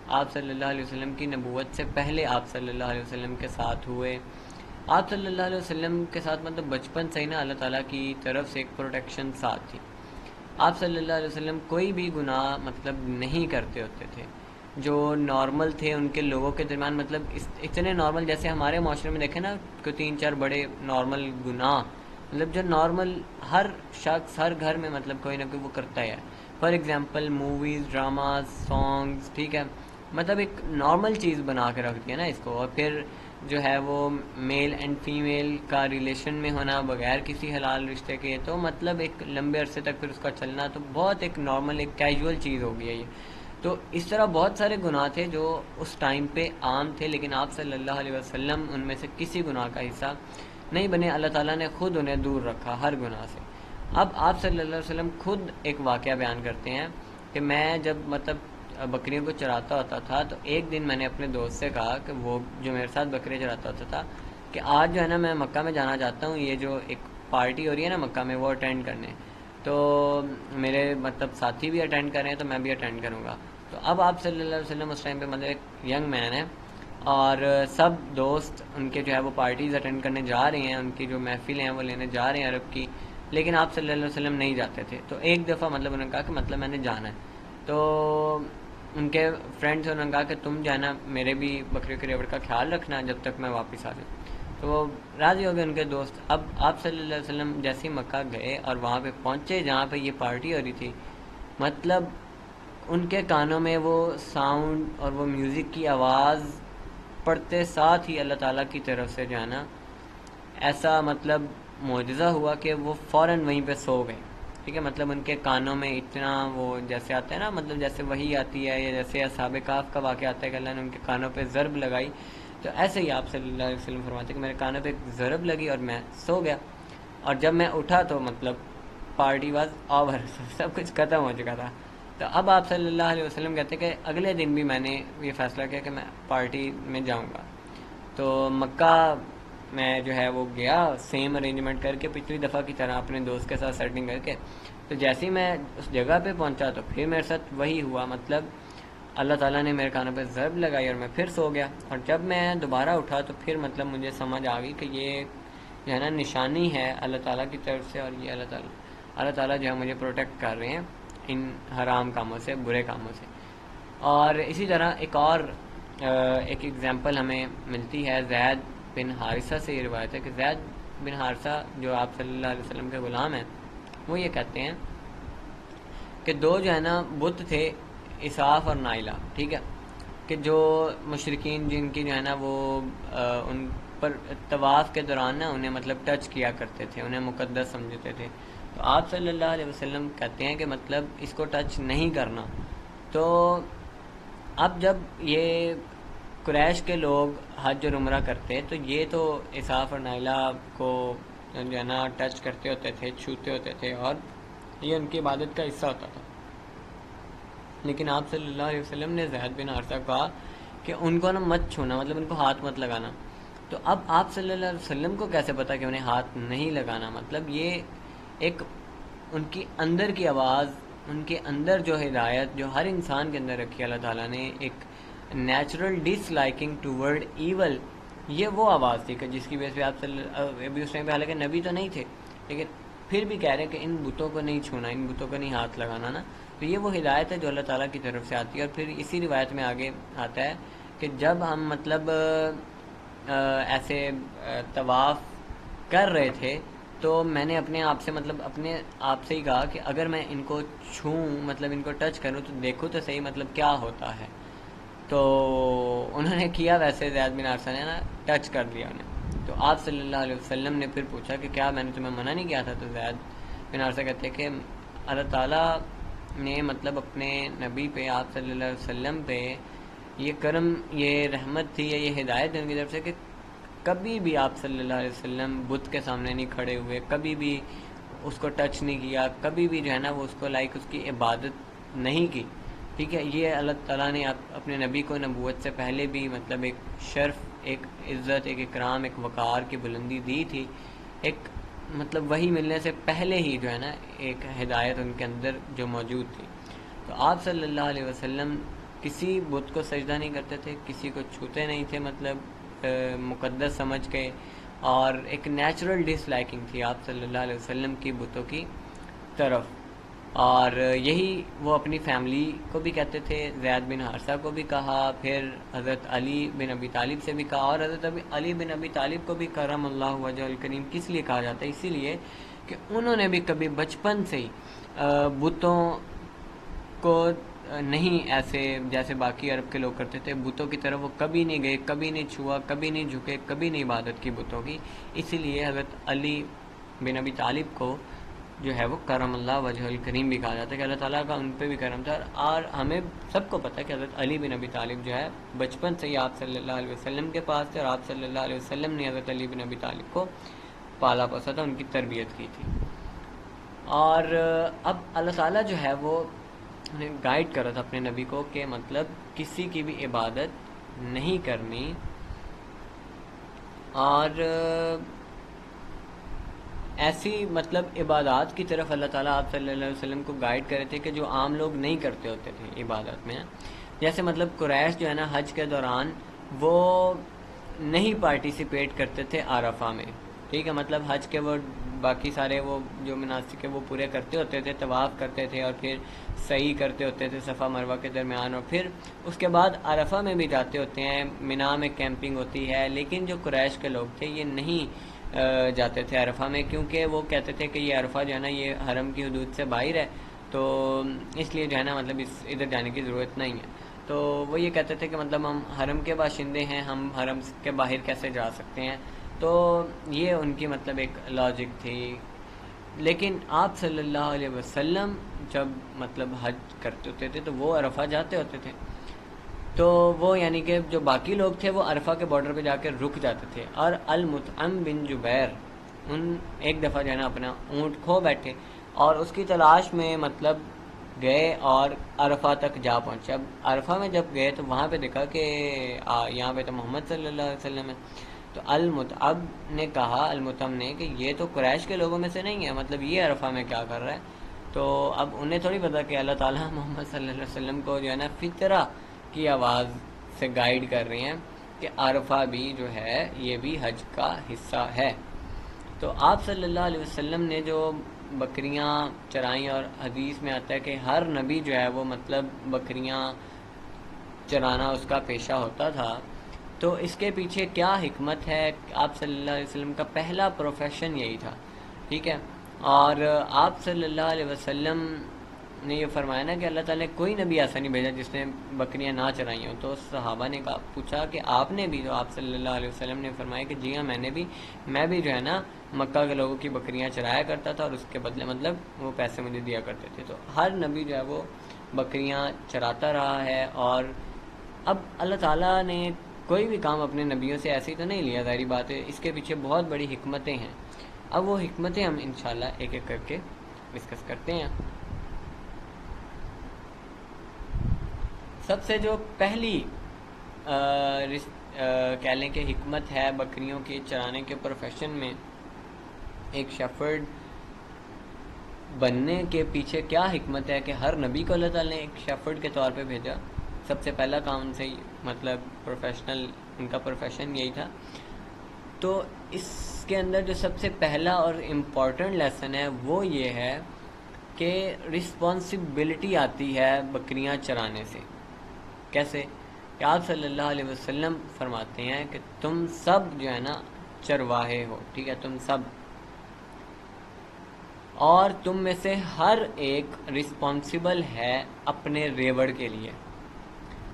آپ صلی اللہ علیہ وسلم کی نبوت سے پہلے آپ صلی اللہ علیہ وسلم کے ساتھ ہوئے. آپ صلی اللہ علیہ وسلم کے ساتھ مطلب بچپن سے ہی نا اللہ تعالیٰ کی طرف سے ایک پروٹیکشن ساتھ تھی. آپ صلی اللہ علیہ وسلم کوئی بھی گناہ مطلب نہیں کرتے ہوتے تھے جو نارمل تھے ان کے لوگوں کے درمیان, مطلب اتنے نارمل جیسے ہمارے معاشرے میں دیکھیں نا کوئی 3-4 بڑے نارمل گناہ, مطلب جو نارمل ہر شخص ہر گھر میں مطلب کوئی نہ کوئی وہ کرتا ہے. For example movies, dramas, songs, ٹھیک ہے, مطلب ایک نارمل چیز بنا کے رکھ دیا نا اس کو. اور پھر جو ہے وہ میل اینڈ فیمیل کا ریلیشن میں ہونا بغیر کسی حلال رشتے کے, تو مطلب ایک لمبے عرصے تک پھر اس کا چلنا, تو بہت ایک نارمل ایک کیجول چیز ہو گئی ہے یہ. تو اس طرح بہت سارے گناہ تھے جو اس ٹائم پہ عام تھے, لیکن آپ صلی اللہ علیہ وسلم ان میں سے کسی گناہ کا حصہ نہیں بنے. اللہ تعالیٰ نے خود انہیں دور رکھا ہر گناہ سے. اب آپ صلی اللہ علیہ وسلم خود ایک واقعہ بیان کرتے ہیں کہ میں جب مطلب بکریوں کو چراتا ہوتا تھا, تو ایک دن میں نے اپنے دوست سے کہا کہ وہ جو میرے ساتھ بکریاں چراتا ہوتا تھا کہ آج جو ہے نا میں مکہ میں جانا چاہتا ہوں, یہ جو ایک پارٹی ہو رہی ہے نا مکہ میں وہ اٹینڈ کرنے, تو میرے مطلب ساتھی بھی اٹینڈ کر رہے ہیں تو میں بھی اٹینڈ کروں گا. تو اب آپ صلی اللہ علیہ وسلم اس ٹائم پہ مطلب ایک ینگ مین ہے, اور سب دوست ان کے جو ہے وہ پارٹیز اٹینڈ کرنے جا رہے ہیں, ان کی جو محفل ہیں وہ لینے جا رہے ہیں عرب کی. لیکن آپ صلی اللہ علیہ وسلم نہیں جاتے تھے. تو ایک دفعہ مطلب انہوں نے کہا کہ مطلب میں نے جانا ہے. تو ان کے فرینڈ سے انہوں نے کہا کہ تم جانا, میرے بھی بکری کے ریوڑ کا خیال رکھنا جب تک میں واپس آ جاؤں. تو وہ راضی ہو گئے ان کے دوست. اب آپ صلی اللہ علیہ وسلم جیسے ہی مکہ گئے اور وہاں پہ پہنچے جہاں پہ یہ پارٹی ہو رہی تھی, مطلب ان کے کانوں میں وہ ساؤنڈ اور وہ میوزک کی آواز پڑتے ساتھ ہی اللہ تعالیٰ کی طرف سے جو ہے نا ایسا مطلب معجزہ ہوا کہ وہ فوراً وہیں پہ سو گئے. ٹھیک ہے, مطلب ان کے کانوں میں اتنا وہ جیسے آتا ہے نا, مطلب جیسے وہی آتی ہے یا جیسے اصحاب کہف کا واقعہ آتا ہے کہ اللہ نے ان کے کانوں پہ ضرب لگائی, تو ایسے ہی آپ صلی اللہ علیہ وسلم فرماتے ہیں کہ میرے کانوں پہ ایک ضرب لگی اور میں سو گیا, اور جب میں اٹھا تو مطلب پارٹی واز اوور, سب کچھ ختم ہو چکا تھا. تو اب آپ صلی اللہ علیہ وسلم کہتے ہیں کہ اگلے دن بھی میں نے یہ فیصلہ کیا کہ میں پارٹی میں جاؤں گا. تو مکہ میں جو ہے وہ گیا سیم ارینجمنٹ کر کے پچھلی دفعہ کی طرح اپنے دوست کے ساتھ سیٹنگ کر کے. تو جیسے ہی میں اس جگہ پہ پہنچا تو پھر میرے ساتھ وہی ہوا, مطلب اللہ تعالیٰ نے میرے کانوں پہ ضرب لگائی اور میں پھر سو گیا. اور جب میں دوبارہ اٹھا تو پھر مطلب مجھے سمجھ آ گئی کہ یہ جو ہے نا نشانی ہے اللہ تعالیٰ کی طرف سے, اور یہ اللہ تعالیٰ جو ہے مجھے پروٹیکٹ کر رہے ہیں ان حرام کاموں سے, برے کاموں سے. اور اسی طرح ایک ایگزامپل ہمیں ملتی ہے زید بن حارثہ سے. یہ روایت ہے کہ زید بن حارثہ جو آپ صلی اللہ علیہ وسلم کے غلام ہیں, وہ یہ کہتے ہیں کہ دو جو ہے نا بت تھے, اساف اور نائلہ. ٹھیک ہے, کہ جو مشرکین جن کی جو ہے نا وہ ان پر طواف کے دوران نا انہیں مطلب ٹچ کیا کرتے تھے, انہیں مقدس سمجھتے تھے. تو آپ صلی اللہ علیہ وسلم کہتے ہیں کہ مطلب اس کو ٹچ نہیں کرنا. تو اب جب یہ قریش کے لوگ حج اور عمرہ کرتے تو یہ تو اساف اور نائلہ کو جو ہے نا ٹچ کرتے ہوتے تھے, چھوتے ہوتے تھے, اور یہ ان کی عبادت کا حصہ ہوتا تھا. لیکن آپ صلی اللہ علیہ وسلم نے زید بن حارثہ کو کہا کہ ان کو نا مت چھونا, مطلب ان کو ہاتھ مت لگانا. تو اب آپ صلی اللہ علیہ وسلم کو کیسے پتا کہ انہیں ہاتھ نہیں لگانا؟ مطلب یہ ایک ان کی اندر کی آواز, ان کے اندر جو ہدایت جو ہر انسان کے اندر رکھی اللہ تعالیٰ نے, ایک نیچرل ڈس لائکنگ ٹورڈ ایول, یہ وہ آواز تھی کہ جس کی وجہ سے آپ ابھی اس ٹائم پہ حالانکہ نبی تو نہیں تھے لیکن پھر بھی کہہ رہے ہیں کہ ان بتوں کو نہیں چھونا, ان بتوں کو نہیں ہاتھ لگانا نا. تو یہ وہ ہدایت ہے جو اللہ تعالیٰ کی طرف سے آتی ہے. اور پھر اسی روایت میں آگے آتا ہے کہ جب ہم مطلب ایسے طواف کر رہے تھے تو میں نے اپنے آپ سے مطلب اپنے آپ سے ہی کہا کہ اگر میں ان کو چھوں, مطلب ان کو ٹچ کروں تو دیکھوں تو صحیح مطلب کیا ہوتا ہے. تو انہوں نے کیا ویسے, زید بن حارثہ نے نا ٹچ کر دیا انہیں. تو آپ صلی اللہ علیہ وسلم نے پھر پوچھا کہ کیا میں نے تمہیں منع نہیں کیا تھا؟ تو زید بن حارثہ کہتے ہیں کہ اللہ تعالیٰ نے مطلب اپنے نبی پہ, آپ صلی اللہ علیہ وسلم پہ یہ کرم, یہ رحمت تھی یا یہ ہدایت ان کی طرف سے کہ کبھی بھی آپ صلی اللہ علیہ وسلم بت کے سامنے نہیں کھڑے ہوئے, کبھی بھی اس کو ٹچ نہیں کیا, کبھی بھی جو ہے نا وہ اس کو اس کی عبادت نہیں کی. ٹھیک ہے, یہ اللہ تعالیٰ نے اپنے نبی کو نبوت سے پہلے بھی مطلب ایک شرف, ایک عزت, ایک اکرام, ایک وقار کی بلندی دی تھی. ایک مطلب وہی ملنے سے پہلے ہی جو ہے نا ایک ہدایت ان کے اندر جو موجود تھی. تو آپ صلی اللہ علیہ وسلم کسی بت کو سجدہ نہیں کرتے تھے, کسی کو چھوتے نہیں تھے مطلب مقدس سمجھ کے, اور ایک نیچرل ڈس لائکنگ تھی آپ صلی اللہ علیہ وسلم کی بتوں کی طرف. اور یہی وہ اپنی فیملی کو بھی کہتے تھے, زید بن حارثہ کو بھی کہا, پھر حضرت علی بن ابی طالب سے بھی کہا. اور حضرت علی بن ابی طالب کو بھی کرم اللہ وجہ الکریم کس لیے کہا جاتا ہے؟ اسی لیے کہ انہوں نے بھی کبھی بچپن سے ہی بتوں کو نہیں ایسے جیسے باقی عرب کے لوگ کرتے تھے, بتوں کی طرف وہ کبھی نہیں گئے, کبھی نہیں چھوا, کبھی نہیں جھکے, کبھی نہیں عبادت کی بتوں کی. اسی لیے حضرت علی بن ابی طالب کو جو ہے وہ کرم اللہ وجہ الکریم بھی کہا جاتا ہے کہ اللہ تعالیٰ کا ان پہ بھی کرم تھا. اور ہمیں سب کو پتہ ہے کہ حضرت علی بن ابی طالب جو ہے بچپن سے ہی آپ صلی اللہ علیہ وسلم کے پاس تھے, اور آپ صلی اللہ علیہ وسلم نے حضرت علی بن ابی طالب کو پالا پوسا تھا, ان کی تربیت کی تھی. اور اب اللہ تعالیٰ جو ہے وہ گائیڈ کر رہا تھا اپنے نبی کو کہ مطلب کسی کی بھی عبادت نہیں کرنی, اور ایسی مطلب عبادات کی طرف اللہ تعالیٰ آپ صلی اللہ علیہ وسلم کو گائیڈ کر رہے تھے کہ جو عام لوگ نہیں کرتے ہوتے تھے عبادت میں. جیسے مطلب قریش جو ہے نا حج کے دوران وہ نہیں پارٹیسپیٹ کرتے تھے عرفہ میں. ٹھیک ہے, مطلب حج کے وہ باقی سارے وہ جو مناسک ہے وہ پورے کرتے ہوتے تھے، طواف کرتے تھے اور پھر سعی کرتے ہوتے تھے صفا مروہ کے درمیان، اور پھر اس کے بعد عرفہ میں بھی جاتے ہوتے ہیں، مینا میں کیمپنگ ہوتی ہے. لیکن جو قریش کے لوگ تھے یہ نہیں جاتے تھے عرفہ میں، کیونکہ وہ کہتے تھے کہ یہ عرفہ جو ہے نا یہ حرم کی حدود سے باہر ہے، تو اس لیے جو ہے نا مطلب ادھر جانے کی ضرورت نہیں ہے. تو وہ یہ کہتے تھے کہ مطلب ہم حرم کے باشندے ہیں، ہم حرم کے باہر کیسے جا سکتے ہیں. تو یہ ان کی مطلب ایک لاجک تھی. لیکن آپ صلی اللہ علیہ وسلم جب مطلب حج کرتے ہوتے تھے تو وہ عرفہ جاتے ہوتے تھے. تو وہ یعنی کہ جو باقی لوگ تھے وہ عرفہ کے بارڈر پہ جا کے رک جاتے تھے، اور المطعم بن جبیر ان ایک دفعہ جو ہے نا اپنا اونٹ کھو بیٹھے اور اس کی تلاش میں مطلب گئے اور عرفہ تک جا پہنچے. اب عرفہ میں جب گئے تو وہاں پہ دیکھا کہ یہاں پہ تو محمد صلی اللہ علیہ وسلم ہے. تو المطعم نے کہا، المطعم نے، کہ یہ تو قریش کے لوگوں میں سے نہیں ہے، مطلب یہ عرفہ میں کیا کر رہا ہے. تو اب انہیں تھوڑی پتا کہ اللہ تعالیٰ محمد صلی اللہ علیہ وسلم کو جو ہے نا فطرہ کی آواز سے گائیڈ کر رہے ہیں کہ عرفہ بھی جو ہے یہ بھی حج کا حصہ ہے. تو آپ صلی اللہ علیہ وسلم نے جو بکریاں چرائیں، اور حدیث میں آتا ہے کہ ہر نبی جو ہے وہ مطلب بکریاں چرانا اس کا پیشہ ہوتا تھا. تو اس کے پیچھے کیا حکمت ہے؟ آپ صلی اللہ علیہ وسلم کا پہلا پروفیشن یہی تھا، ٹھیک ہے. اور آپ صلی اللہ علیہ وسلم نے یہ فرمایا نا کہ اللہ تعالیٰ نے کوئی نبی ایسا نہیں بھیجا جس نے بکریاں نہ چرائی ہوں. تو صحابہ نے پوچھا کہ آپ نے بھی؟ تو آپ صلی اللہ علیہ وسلم نے فرمایا کہ جی ہاں میں بھی جو ہے نا مکہ کے لوگوں کی بکریاں چرایا کرتا تھا، اور اس کے بدلے مطلب وہ پیسے مجھے دیا کرتے تھے. تو ہر نبی جو ہے وہ بکریاں چراتا رہا ہے. اور اب اللہ تعالیٰ نے کوئی بھی کام اپنے نبیوں سے ایسے ہی تو نہیں لیا، ظاہری بات ہے اس کے پیچھے بہت بڑی حکمتیں ہیں. اب وہ حکمتیں ہم انشاءاللہ ایک ایک کر کے ڈسکس کرتے ہیں. سب سے جو پہلی کہہ لیں کہ حکمت ہے بکریوں کے چرانے کے پروفیشن میں، ایک شیفرڈ بننے کے پیچھے کیا حکمت ہے کہ ہر نبی کو اللہ تعالیٰ نے ایک شیفرڈ کے طور پہ بھیجا. سب سے پہلا کام ان سے مطلب پروفیشنل ان کا پروفیشن یہی تھا. تو اس کے اندر جو سب سے پہلا اور امپورٹنٹ لیسن ہے وہ یہ ہے کہ رسپانسبلٹی آتی ہے بکریاں چرانے سے. کیسے؟ کہ آپ صلی اللہ علیہ وسلم فرماتے ہیں کہ تم سب جو ہے نا چرواہے ہو، ٹھیک ہے، تم سب، اور تم میں سے ہر ایک رسپانسبل ہے اپنے ریوڑ کے لیے.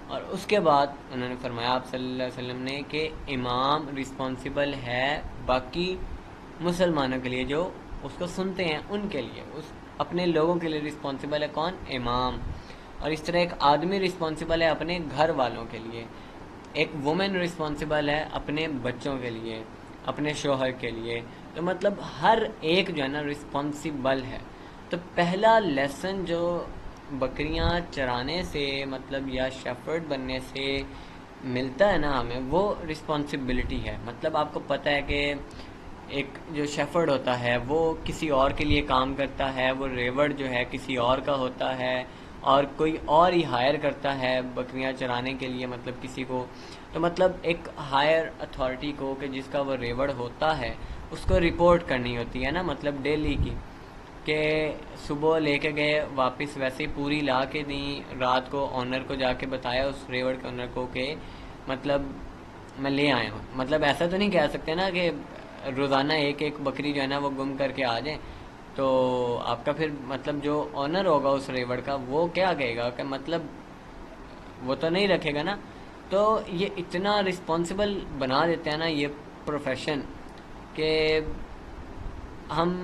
اور اس کے بعد انہوں نے فرمایا آپ صلی اللہ علیہ وسلم نے کہ امام رسپانسبل ہے باقی مسلمانوں کے لیے جو اس کو سنتے ہیں، ان کے لیے، اس اپنے لوگوں کے لیے رسپانسبل ہے کون؟ امام. اور اس طرح ایک آدمی رسپانسبل ہے اپنے گھر والوں کے لیے، ایک وومن رسپانسبل ہے اپنے بچوں کے لیے، اپنے شوہر کے لیے. تو مطلب ہر ایک جو ہے نا رسپانسبل ہے. تو پہلا لیسن جو بکریاں چرانے سے مطلب یا شیفرڈ بننے سے ملتا ہے نا ہمیں، وہ رسپانسبلٹی ہے. مطلب آپ کو پتہ ہے کہ ایک جو شیفرڈ ہوتا ہے وہ کسی اور کے لیے کام کرتا ہے، وہ ریوڑ جو ہے کسی اور کا ہوتا ہے، اور کوئی اور ہی ہائر کرتا ہے بکریاں چرانے کے لیے مطلب کسی کو. تو مطلب ایک ہائر اتھارٹی کو کہ جس کا وہ ریوڑ ہوتا ہے اس کو رپورٹ کرنی ہوتی ہے نا مطلب ڈیلی کی، کہ صبح لے کے گئے واپس ویسے ہی پوری لا کے دیں، رات کو آنر کو جا کے بتایا اس ریوڑ کے آنر کو کہ مطلب میں لے آیا ہوں. مطلب ایسا تو نہیں کہہ سکتے نا کہ روزانہ ایک ایک بکری جو ہے نا وہ گم کر کے آ جائیں. تو آپ کا پھر مطلب جو آنر ہوگا اس ریوڑ کا وہ کیا کہے گا کہ مطلب وہ تو نہیں رکھے گا نا. تو یہ اتنا رسپانسبل بنا دیتے ہیں نا یہ پروفیشن کہ ہم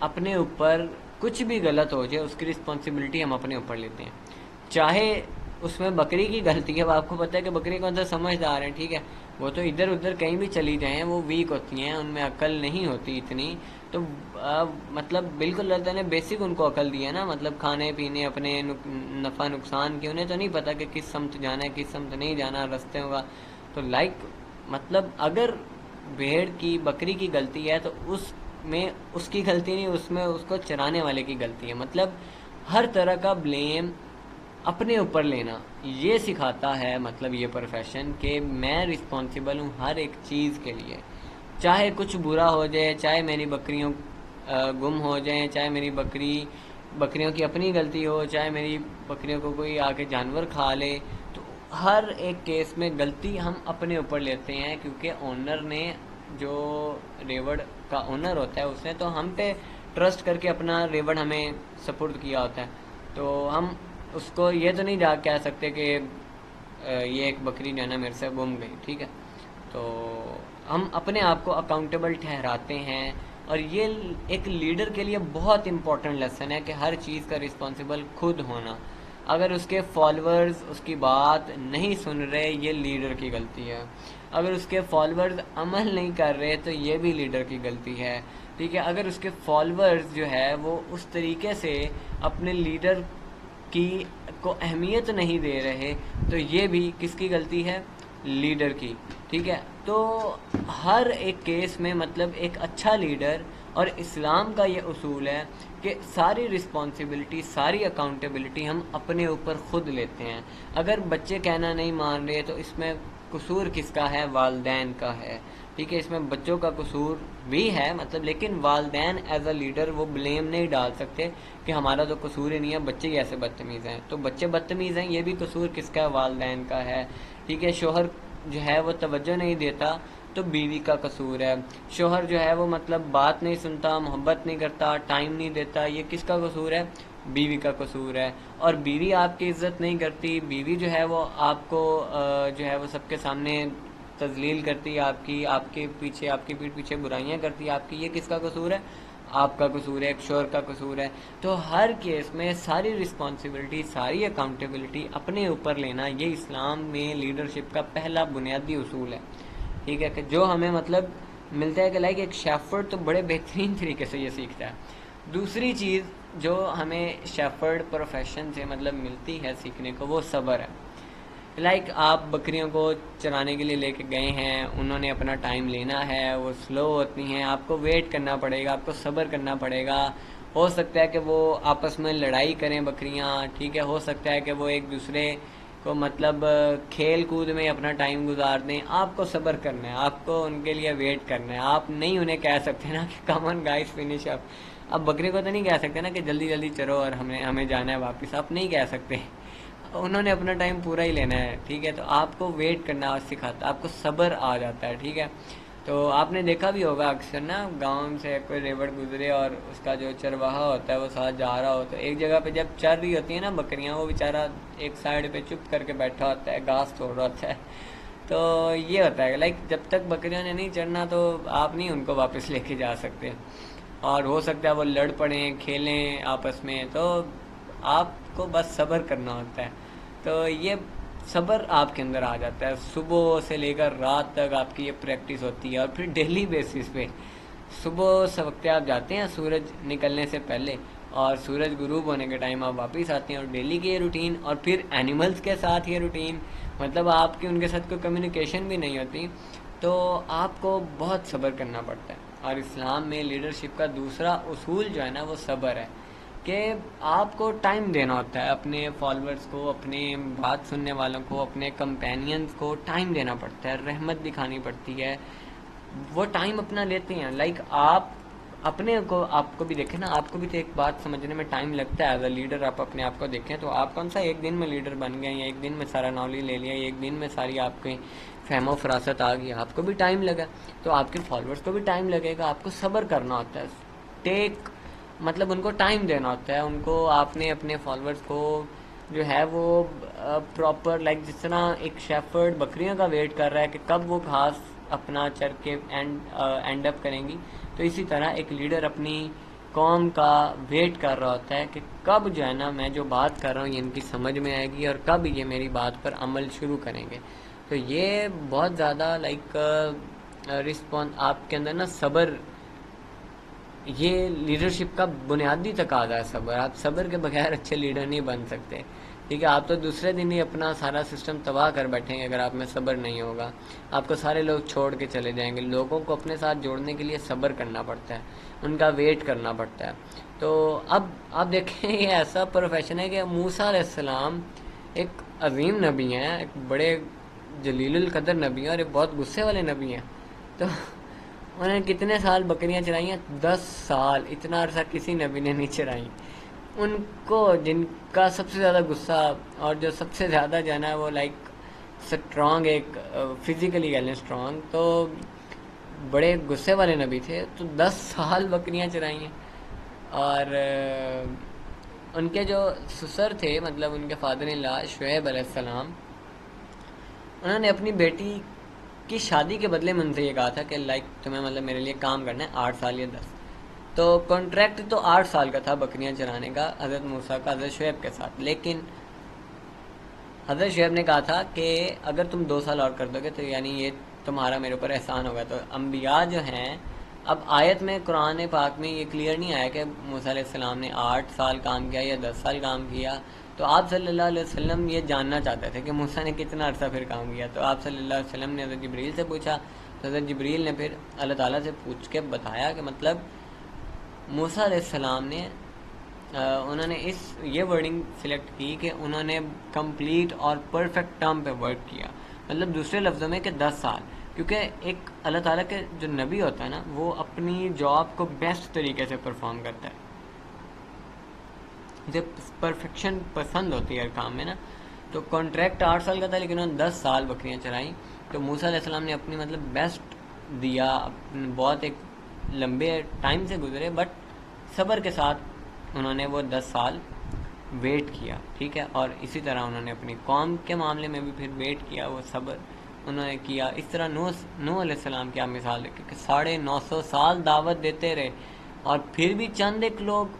اپنے اوپر کچھ بھی غلط ہو جائے اس کی رسپانسبلٹی ہم اپنے اوپر لیتے ہیں. چاہے اس میں بکری کی غلطی ہے، اب آپ کو پتہ ہے کہ بکری کون سا سمجھدار ہے، ٹھیک ہے، وہ تو ادھر ادھر کہیں بھی چلی جائیں، وہ ویک ہوتی ہیں، ان میں عقل نہیں ہوتی اتنی. تو مطلب بالکل اللہ تعالیٰ نے بیسک ان کو عقل دی ہے نا، مطلب کھانے پینے، اپنے نفع نقصان کی. انہیں تو نہیں پتہ کہ کس سمت جانا ہے کس سمت نہیں جانا رستے ہوگا. تو مطلب اگر بھیڑ کی بکری کی غلطی ہے تو اس میں اس کی غلطی نہیں، اس میں اس کو چرانے والے کی غلطی ہے. مطلب ہر طرح کا بلیم اپنے اوپر لینا یہ سکھاتا ہے مطلب یہ پروفیشن کہ میں رسپانسبل ہوں ہر ایک چیز کے لیے، چاہے کچھ برا ہو جائے، چاہے میری بکریوں گم ہو جائیں، چاہے میری بکریوں کی اپنی غلطی ہو، چاہے میری بکریوں کو کوئی آ کے جانور کھا لے، تو ہر ایک کیس میں غلطی ہم اپنے اوپر لیتے ہیں، کیونکہ اونر نے، جو ریوڑ کا اونر ہوتا ہے، اس نے تو ہم پہ ٹرسٹ کر کے اپنا ریوڑ ہمیں سپرد کیا ہوتا ہے. تو ہم اس کو یہ تو نہیں جا کہہ سکتے کہ یہ ایک بکری جو ہے نا میرے سے گم گئی، ٹھیک ہے. تو ہم اپنے آپ کو اکاؤنٹیبل ٹھہراتے ہیں، اور یہ ایک لیڈر کے لیے بہت امپورٹنٹ لیسن ہے کہ ہر چیز کا رسپانسیبل خود ہونا. اگر اس کے فالورز اس کی بات نہیں سن رہے، یہ لیڈر کی غلطی ہے. اگر اس کے فالورز عمل نہیں کر رہے تو یہ بھی لیڈر کی غلطی ہے، ٹھیک ہے. اگر اس کے فالورز جو ہے وہ اس طریقے سے اپنے لیڈر کی کو اہمیت نہیں دے رہے، تو یہ بھی کس کی غلطی ہے؟ لیڈر کی، ٹھیک ہے. تو ہر ایک کیس میں مطلب ایک اچھا لیڈر، اور اسلام کا یہ اصول ہے کہ ساری رسپانسبلٹی، ساری اکاؤنٹیبلٹی ہم اپنے اوپر خود لیتے ہیں. اگر بچے کہنا نہیں مان رہے تو اس میں قصور کس کا ہے؟ والدین کا ہے، ٹھیک ہے. اس میں بچوں کا قصور بھی ہے مطلب، لیکن والدین ایز اے لیڈر وہ بلیم نہیں ڈال سکتے کہ ہمارا تو قصور ہی نہیں ہے، بچے ہی ایسے بدتمیز ہیں. تو بچے بدتمیز ہیں، یہ بھی قصور کس کا ہے؟ والدین کا ہے، ٹھیک ہے. شوہر جو ہے وہ توجہ نہیں دیتا تو بیوی کا قصور ہے. شوہر جو ہے وہ مطلب بات نہیں سنتا، محبت نہیں کرتا، ٹائم نہیں دیتا، یہ کس کا قصور ہے؟ بیوی کا قصور ہے. اور بیوی آپ کی عزت نہیں کرتی، بیوی جو ہے وہ آپ کو جو ہے وہ سب کے سامنے تذلیل کرتی، آپ کے پیچھے، آپ کی پیٹھ پیچھے برائیاں کرتی آپ کی، یہ کس کا قصور ہے؟ آپ کا قصور ہے، ایک شوہر کا قصور ہے. تو ہر کیس میں ساری رسپانسبلٹی، ساری اکاؤنٹیبلٹی اپنے اوپر لینا، یہ اسلام میں لیڈرشپ کا پہلا بنیادی اصول ہے، ٹھیک ہے. کہ جو ہمیں مطلب ملتا ہے کہ لائک ایک شیفرڈ تو بڑے بہترین طریقے سے یہ سیکھتا ہے. دوسری چیز جو ہمیں شیفرڈ پروفیشن سے مطلب ملتی ہے سیکھنے کو، وہ صبر ہے. لائک آپ بکریوں کو چرانے کے لیے لے کے گئے ہیں، انہوں نے اپنا ٹائم لینا ہے، وہ سلو ہوتی ہیں، آپ کو ویٹ کرنا پڑے گا، آپ کو صبر کرنا پڑے گا. ہو سکتا ہے کہ وہ آپس میں لڑائی کریں بکریاں، ٹھیک ہے. ہو سکتا ہے کہ وہ ایک دوسرے کو مطلب کھیل کود میں اپنا ٹائم گزار دیں. آپ کو صبر کرنا ہے، آپ کو ان کے لیے ویٹ کرنا ہے. آپ نہیں انہیں کہہ سکتے نا کہ کم آن گائز فنش اپ. آپ بکری کو تو نہیں کہہ سکتے نا کہ جلدی جلدی چرو اور ہمیں جانا ہے واپس، آپ نہیں کہہ سکتے. انہوں نے اپنا ٹائم پورا ہی لینا ہے، ٹھیک ہے. تو آپ کو ویٹ کرنا سکھاتا ہے، آپ کو صبر آ جاتا ہے، ٹھیک ہے. تو آپ نے دیکھا بھی ہوگا اکثر نا، گاؤں سے کوئی ریوڑ گزرے اور اس کا جو چرواہا ہوتا ہے وہ ساتھ جا رہا ہوتا ہے، ایک جگہ پہ جب چر رہی ہوتی ہیں نا بکریاں، وہ بیچارہ ایک سائڈ پہ چپ کر کے بیٹھا ہوتا ہے، گھاس توڑ رہا ہوتا ہے. تو یہ ہوتا ہے لائک جب تک بکریوں نے نہیں چڑھنا تو آپ نہیں ان کو واپس لے کے جا سکتے. اور ہو سکتا ہے وہ لڑ پڑیں، کھیلیں آپس میں، تو آپ کو بس صبر کرنا ہوتا ہے. تو یہ صبر آپ کے اندر آ جاتا ہے. صبح سے لے کر رات تک آپ کی یہ پریکٹس ہوتی ہے، اور پھر ڈیلی بیسس پہ صبح سے وقت آپ جاتے ہیں سورج نکلنے سے پہلے، اور سورج غروب ہونے کے ٹائم آپ واپس آتے ہیں، اور ڈیلی کی یہ روٹین. اور پھر اینیملز کے ساتھ یہ روٹین، مطلب آپ کی ان کے ساتھ کوئی کمیونیکیشن بھی نہیں ہوتی، تو آپ کو بہت صبر کرنا پڑتا ہے. اور اسلام میں لیڈرشپ کا دوسرا اصول جو ہے نا وہ صبر ہے، کہ آپ کو ٹائم دینا ہوتا ہے اپنے فالوورز کو، اپنے بات سننے والوں کو، اپنے کمپینینز کو ٹائم دینا پڑتا ہے، رحمت دکھانی پڑتی ہے. وہ ٹائم اپنا لیتے ہیں. لائک آپ اپنے کو، آپ کو بھی دیکھیں نا، آپ کو بھی تو ایک بات سمجھنے میں ٹائم لگتا ہے. ایز اے لیڈر آپ اپنے آپ کو دیکھیں تو آپ کون سا ایک دن میں لیڈر بن گئے، یا ایک دن میں سارا نالج لے لیا، ایک دن میں ساری آپ کی فہم و فراست آ گئی. آپ کو بھی ٹائم لگا، تو آپ کے فالوورز کو بھی ٹائم لگے گا. آپ کو صبر کرنا ہوتا ہے، ٹیک مطلب ان کو ٹائم دینا ہوتا ہے. ان کو آپ نے اپنے فالوورز کو جو ہے وہ پراپر، لائک جس طرح ایک شیفرڈ بکریوں کا ویٹ کر رہا ہے کہ کب وہ گھاس اپنا چر کے اینڈ اپ کریں گی، تو اسی طرح ایک لیڈر اپنی قوم کا ویٹ کر رہا ہوتا ہے کہ کب جو ہے نا میں جو بات کر رہا ہوں یہ ان کی سمجھ میں آئے گی، اور کب یہ میری بات پر عمل شروع کریں گے. تو یہ بہت زیادہ لائک آپ کے اندر نا صبر، یہ لیڈرشپ کا بنیادی تقاضا ہے صبر. آپ صبر کے بغیر اچھے لیڈر نہیں بن سکتے، ٹھیک ہے. آپ تو دوسرے دن ہی اپنا سارا سسٹم تباہ کر بیٹھیں گے اگر آپ میں صبر نہیں ہوگا. آپ کو سارے لوگ چھوڑ کے چلے جائیں گے. لوگوں کو اپنے ساتھ جوڑنے کے لیے صبر کرنا پڑتا ہے، ان کا ویٹ کرنا پڑتا ہے. تو اب آپ دیکھیں یہ ایسا پروفیشن ہے کہ موسیٰ علیہ السلام ایک عظیم نبی ہیں، ایک بڑے جلیل القدر نبی ہیں، اور ایک بہت غصے والے نبی ہیں. تو انہوں نے کتنے سال بکریاں چرائی ہیں؟ 10 سال. اتنا عرصہ کسی نبی نے نہیں چرائی. ان کو جن کا سب سے زیادہ غصہ اور جو سب سے زیادہ جو ہے نا وہ لائک اسٹرانگ، ایک فزیکلی کہہ لیں اسٹرانگ، تو بڑے غصے والے نبی تھے، تو 10 سال بکریاں چرائی ہیں. اور ان کے جو سسر تھے، مطلب ان کے فادر ان لا شعیب علیہ السلام، انہوں نے اپنی بیٹی کی شادی کے بدلے میں ان سے یہ کہا تھا کہ لائک تمہیں مطلب میرے لیے کام کرنا ہے 8 سال یا 10. تو کانٹریکٹ تو 8 سال کا تھا بکریاں چرانے کا حضرت موسیٰ کا حضرت شعیب کے ساتھ، لیکن حضرت شعیب نے کہا تھا کہ اگر تم 2 سال اور کر دو گے تو یعنی یہ تمہارا میرے اوپر احسان ہوگا. تو انبیاء جو ہیں، اب آیت میں قرآن پاک میں یہ کلیئر نہیں آیا کہ موسیٰ علیہ السلام نے 8 سال کام کیا یا 10 سال کام کیا. تو آپ صلی اللہ علیہ وسلم یہ جاننا چاہتے تھے کہ موسیٰ نے کتنا عرصہ پھر کام کیا. تو آپ صلی اللہ علیہ وسلم نے حضرت جبریل سے پوچھا، تو حضرت جبریل نے پھر اللہ تعالیٰ سے پوچھ کے بتایا کہ مطلب موسیٰ علیہ السلام نے انہوں نے یہ ورڈنگ سلیکٹ کی کہ انہوں نے کمپلیٹ اور پرفیکٹ ٹرم پہ ورک کیا، مطلب دوسرے لفظوں میں کہ 10 سال. کیونکہ ایک اللہ تعالیٰ کے جو نبی ہوتا ہے نا، وہ اپنی جاب کو بیسٹ طریقے سے پرفارم کرتا ہے. اسے پرفیکشن پسند ہوتی ہے ہر کام میں نا. تو کانٹریکٹ 8 سال کا تھا، لیکن انہوں نے 10 سال بکریاں چرائیں. تو موسیٰ علیہ السلام نے اپنی مطلب بیسٹ دیا، بہت ایک لمبے ٹائم سے گزرے، بٹ صبر کے ساتھ انہوں نے وہ 10 سال ویٹ کیا. ٹھیک ہے، اور اسی طرح انہوں نے اپنی قوم کے معاملے میں بھی پھر ویٹ کیا، وہ صبر انہوں نے کیا. اس طرح نوح علیہ السلام کی آپ مثال دیکھیں کہ 950 سال دعوت دیتے رہے، اور پھر بھی چند ایک لوگ،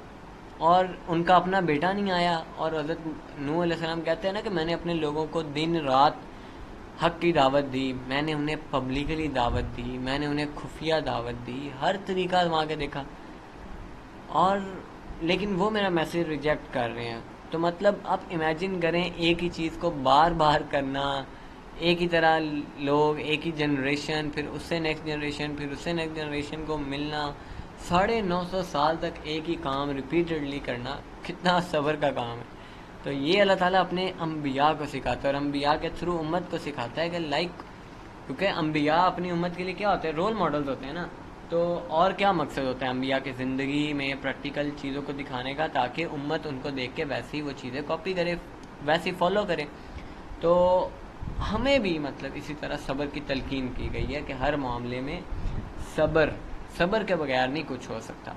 اور ان کا اپنا بیٹا نہیں آیا. اور حضرت نوح علیہ السلام کہتے ہیں نا کہ میں نے اپنے لوگوں کو دن رات حق کی دعوت دی، میں نے انہیں پبلکلی دعوت دی، میں نے انہیں خفیہ دعوت دی، ہر طریقہ آزما کے دیکھا، اور لیکن وہ میرا میسیج ریجیکٹ کر رہے ہیں. تو مطلب آپ امیجن کریں ایک ہی چیز کو بار بار کرنا، ایک ہی طرح لوگ، ایک ہی جنریشن، پھر اس سے نیکسٹ جنریشن، پھر اس سے نیکسٹ جنریشن کو ملنا، 950 سال تک ایک ہی کام ریپیٹڈلی کرنا، کتنا صبر کا کام ہے. تو یہ اللہ تعالیٰ اپنے انبیاء کو سکھاتا ہے، اور انبیاء کے تھرو امت کو سکھاتا ہے کہ لائک، کیونکہ انبیاء اپنی امت کے لیے کیا ہوتے ہیں؟ رول ماڈلز ہوتے ہیں نا. تو اور کیا مقصد ہوتا ہے انبیاء کی زندگی میں پریکٹیکل چیزوں کو دکھانے کا، تاکہ امت ان کو دیکھ کے ویسی وہ چیزیں کاپی کرے، ویسی فالو کرے. تو ہمیں بھی مطلب اسی طرح صبر کی تلقین کی گئی ہے کہ ہر معاملے میں صبر کے بغیر نہیں کچھ ہو سکتا.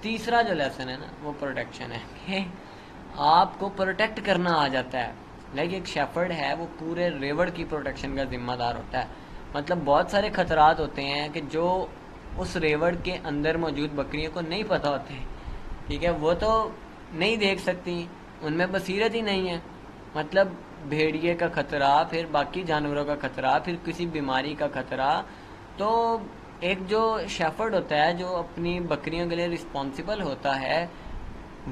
تیسرا جو لیسن ہے نا وہ پروٹیکشن ہے، کہ آپ کو پروٹیکٹ کرنا آ جاتا ہے. لائک ایک شیفرڈ ہے، وہ پورے ریوڑ کی پروٹیکشن کا ذمہ دار ہوتا ہے. مطلب بہت سارے خطرات ہوتے ہیں کہ جو اس ریوڑ کے اندر موجود بکریوں کو نہیں پتہ ہوتے. ٹھیک ہے، وہ تو نہیں دیکھ سکتی، ان میں بصیرت ہی نہیں ہے. مطلب بھیڑیے کا خطرہ، پھر باقی جانوروں کا خطرہ، پھر کسی بیماری کا خطرہ. تو ایک جو شیفرڈ ہوتا ہے، جو اپنی بکریوں کے لیے رسپانسیبل ہوتا ہے،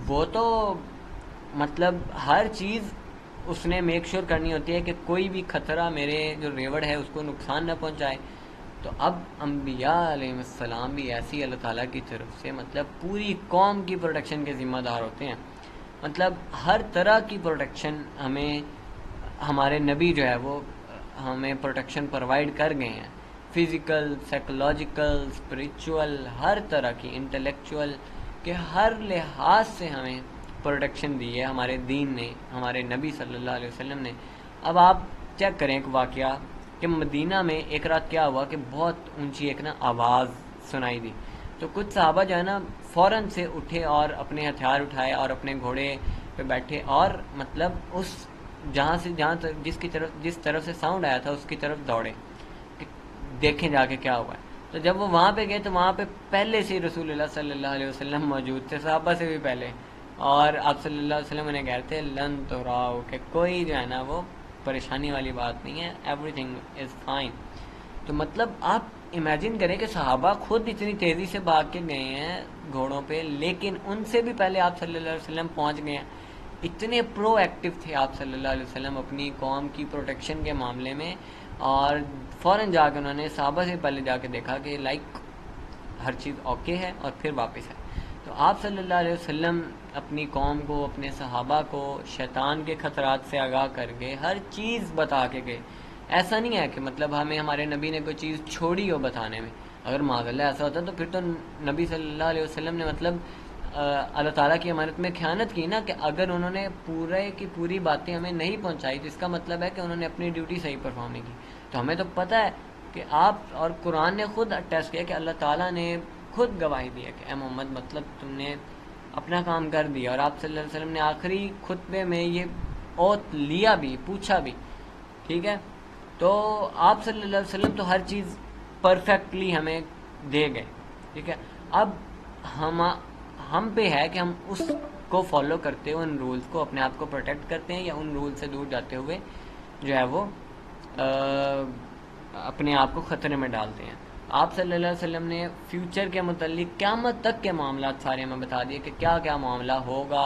وہ تو مطلب ہر چیز اس نے میک شور کرنی ہوتی ہے کہ کوئی بھی خطرہ میرے جو ریوڑ ہے اس کو نقصان نہ پہنچائے. تو اب انبیاء علیہ السلام بھی ایسی اللہ تعالیٰ کی طرف سے مطلب پوری قوم کی پروٹیکشن کے ذمہ دار ہوتے ہیں. مطلب ہر طرح کی پروٹیکشن ہمیں ہمارے نبی جو ہے وہ ہمیں پروٹیکشن پرووائڈ کر گئے ہیں، فزیکل، سائیکولوجیکل، اسپریچول، ہر طرح کی، انٹلیکچول، کہ ہر لحاظ سے ہمیں پروٹیکشن دی ہے ہمارے دین نے، ہمارے نبی صلی اللہ علیہ وسلم نے. اب آپ چیک کریں ایک واقعہ کہ مدینہ میں ایک رات کیا ہوا کہ بہت اونچی ایک نا آواز سنائی دی. تو کچھ صحابہ جو ہے نا فوراً سے اٹھے اور اپنے ہتھیار اٹھائے اور اپنے گھوڑے پہ بیٹھے، اور مطلب اس جس طرف سے ساؤنڈ آیا تھا اس کی طرف دوڑے کہ دیکھیں جا کے کیا ہوا ہے. تو جب وہ وہاں پہ گئے تو وہاں پہ پہلے سے رسول اللہ صلی اللہ علیہ وسلم موجود تھے، صحابہ سے بھی پہلے، اور آپ صلی اللہ علیہ وسلم انہیں کہتے ہیں لن تراؤ، کہ کوئی جو ہے نا وہ پریشانی والی بات نہیں ہے، ایوری تھنگ از فائن. تو مطلب آپ امیجن کریں کہ صحابہ خود اتنی تیزی سے بھاگ کے گئے ہیں گھوڑوں پہ، لیکن ان سے بھی پہلے آپ صلی اللہ علیہ وسلم پہنچ گئے ہیں. اتنے پرو ایکٹیو تھے آپ صلی اللہ علیہ وسلم اپنی قوم کی پروٹیکشن کے معاملے میں، اور فوراً جا کے انہوں نے صحابہ سے پہلے جا کے دیکھا کہ لائک ہر چیز اوکے ہے، اور پھر واپس ہے. تو آپ صلی اللہ علیہ وسلم اپنی قوم کو، اپنے صحابہ کو شیطان کے خطرات سے آگاہ کر گئے، ہر چیز بتا کے گئے. ایسا نہیں ہے کہ مطلب ہمیں ہمارے نبی نے کوئی چیز چھوڑی ہو بتانے میں، اگر معاذ اللہ ایسا ہوتا تو پھر تو نبی صلی اللہ علیہ وسلم نے مطلب اللہ تعالیٰ کی امانت میں خیانت کی نا، کہ اگر انہوں نے پورے کی پوری باتیں ہمیں نہیں پہنچائی تو اس کا مطلب ہے کہ انہوں نے اپنی ڈیوٹی صحیح پرفارم نہیں کی. تو ہمیں تو پتہ ہے کہ آپ اور قرآن نے خود اٹیسٹ کیا کہ اللہ تعالیٰ نے خود گواہی دی ہے کہ اے محمد مطلب تم نے اپنا کام کر دیا. اور آپ صلی اللہ علیہ وسلم نے آخری خطبے میں یہ اوت لیا بھی، پوچھا بھی. ٹھیک ہے، تو آپ صلی اللہ علیہ وسلم تو ہر چیز پرفیکٹلی ہمیں دے گئے. ٹھیک ہے، اب ہم پہ ہے کہ ہم اس کو فالو کرتے ہوئے ان رولز کو اپنے آپ کو پروٹیکٹ کرتے ہیں، یا ان رول سے دور جاتے ہوئے جو ہے وہ اپنے آپ کو خطرے میں ڈالتے ہیں. آپ صلی اللہ علیہ وسلم نے فیوچر کے متعلق قیامت تک کے معاملات سارے ہمیں بتا دیے کہ کیا کیا معاملہ ہوگا،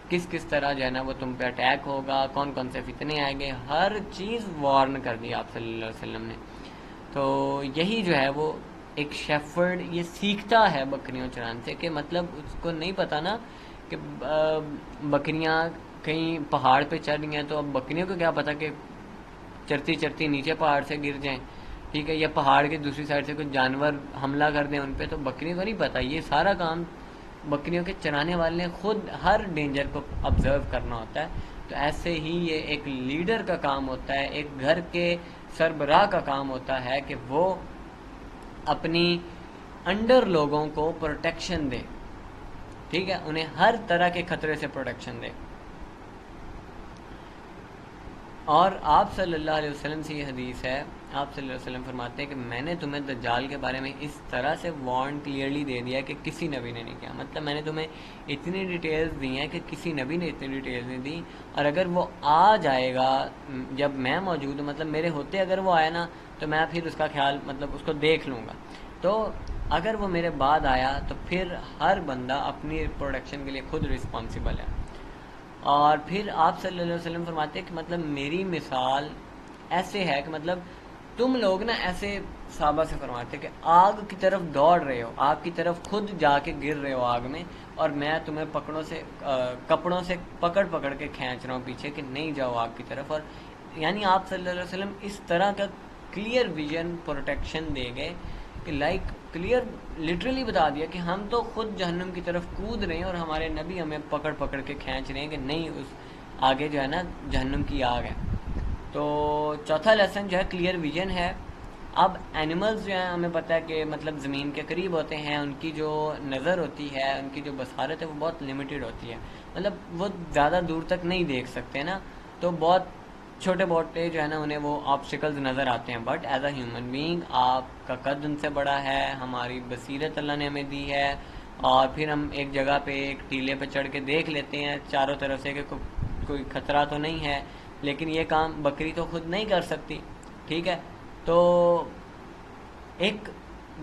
کس کس طرح جو ہے نا وہ تم پہ اٹیک ہوگا، کون کون سے فتنے آئیں گے، ہر چیز وارن کر دی آپ صلی اللہ علیہ وسلم نے. تو یہی جو ہے وہ ایک شیفرڈ یہ سیکھتا ہے بکریوں چرانے سے، کہ مطلب اس کو نہیں پتا نا کہ بکریاں کہیں پہاڑ پہ چڑھ گئی ہیں، تو اب بکریوں کو کیا پتا کہ چرتی چرتی نیچے پہاڑ سے گر جائیں. ٹھیک ہے، یا پہاڑ کی دوسری سائڈ سے کچھ جانور حملہ کر دیں ان پہ، تو بکریوں کو نہیں پتا. یہ سارا کام بکریوں کے چرانے والے نے خود ہر ڈینجر کو آبزرو کرنا ہوتا ہے. تو ایسے ہی یہ ایک لیڈر کا کام ہوتا ہے، ایک گھر کے سربراہ کا کام ہوتا ہے کہ وہ اپنی انڈر لوگوں کو پروٹیکشن دے. ٹھیک ہے، انہیں ہر طرح کے خطرے سے پروٹیکشن دے. اور آپ صلی اللہ علیہ وسلم سے یہ حدیث ہے، آپ صلی اللہ علیہ وسلم فرماتے ہیں کہ میں نے تمہیں دجال کے بارے میں اس طرح سے وارن کلیئرلی دے دیا کہ کسی نبی نے نہیں کیا. مطلب میں نے تمہیں اتنی ڈیٹیلز دی ہیں کہ کسی نبی نے اتنی ڈیٹیلز نہیں دی. اور اگر وہ آ جائے گا جب میں موجود ہوں، مطلب میرے ہوتے اگر وہ آیا نا، تو میں پھر اس کا خیال مطلب اس کو دیکھ لوں گا. تو اگر وہ میرے بعد آیا تو پھر ہر بندہ اپنی پروڈکشن کے لیے خود رسپانسیبل ہے. اور پھر آپ صلی اللہ علیہ وسلم فرماتے ہیں کہ مطلب میری مثال ایسے ہے کہ مطلب تم لوگ نا ایسے صحابہ سے فرماتے کہ آگ کی طرف دوڑ رہے ہو، آگ کی طرف خود جا کے گر رہے ہو آگ میں، اور میں تمہیں کپڑوں سے پکڑ پکڑ کے کھینچ رہا ہوں پیچھے کہ نہیں جاؤ آگ کی طرف. اور یعنی آپ صلی اللہ علیہ وسلم اس طرح کا کلیئر ویژن پروٹیکشن دے گئے کہ لائک کلیئر لٹرلی بتا دیا کہ ہم تو خود جہنم کی طرف کود رہے ہیں اور ہمارے نبی ہمیں پکڑ پکڑ کے کھینچ رہے ہیں کہ نہیں، اس آگے جو ہے نا جہنم کی آگ ہے. تو چوتھا لیسن جو ہے کلیئر ویژن ہے. اب اینیملز جو ہیں ہمیں پتہ ہے کہ مطلب زمین کے قریب ہوتے ہیں، ان کی جو نظر ہوتی ہے، ان کی جو بصارت ہے وہ بہت لمیٹڈ ہوتی ہے. مطلب وہ زیادہ دور تک نہیں دیکھ سکتے نا، تو بہت چھوٹے موٹے جو ہے نا انہیں وہ آبسٹیکلز نظر آتے ہیں. But as a human being آپ کا قد ان سے بڑا ہے، ہماری بصیرت اللہ نے ہمیں دی ہے، اور پھر ہم ایک جگہ پہ ایک ٹیلے پہ چڑھ کے دیکھ لیتے ہیں چاروں طرف سے کہ کوئی خطرہ تو نہیں ہے. لیکن یہ کام بکری تو خود نہیں کر سکتی. ٹھیک ہے، تو ایک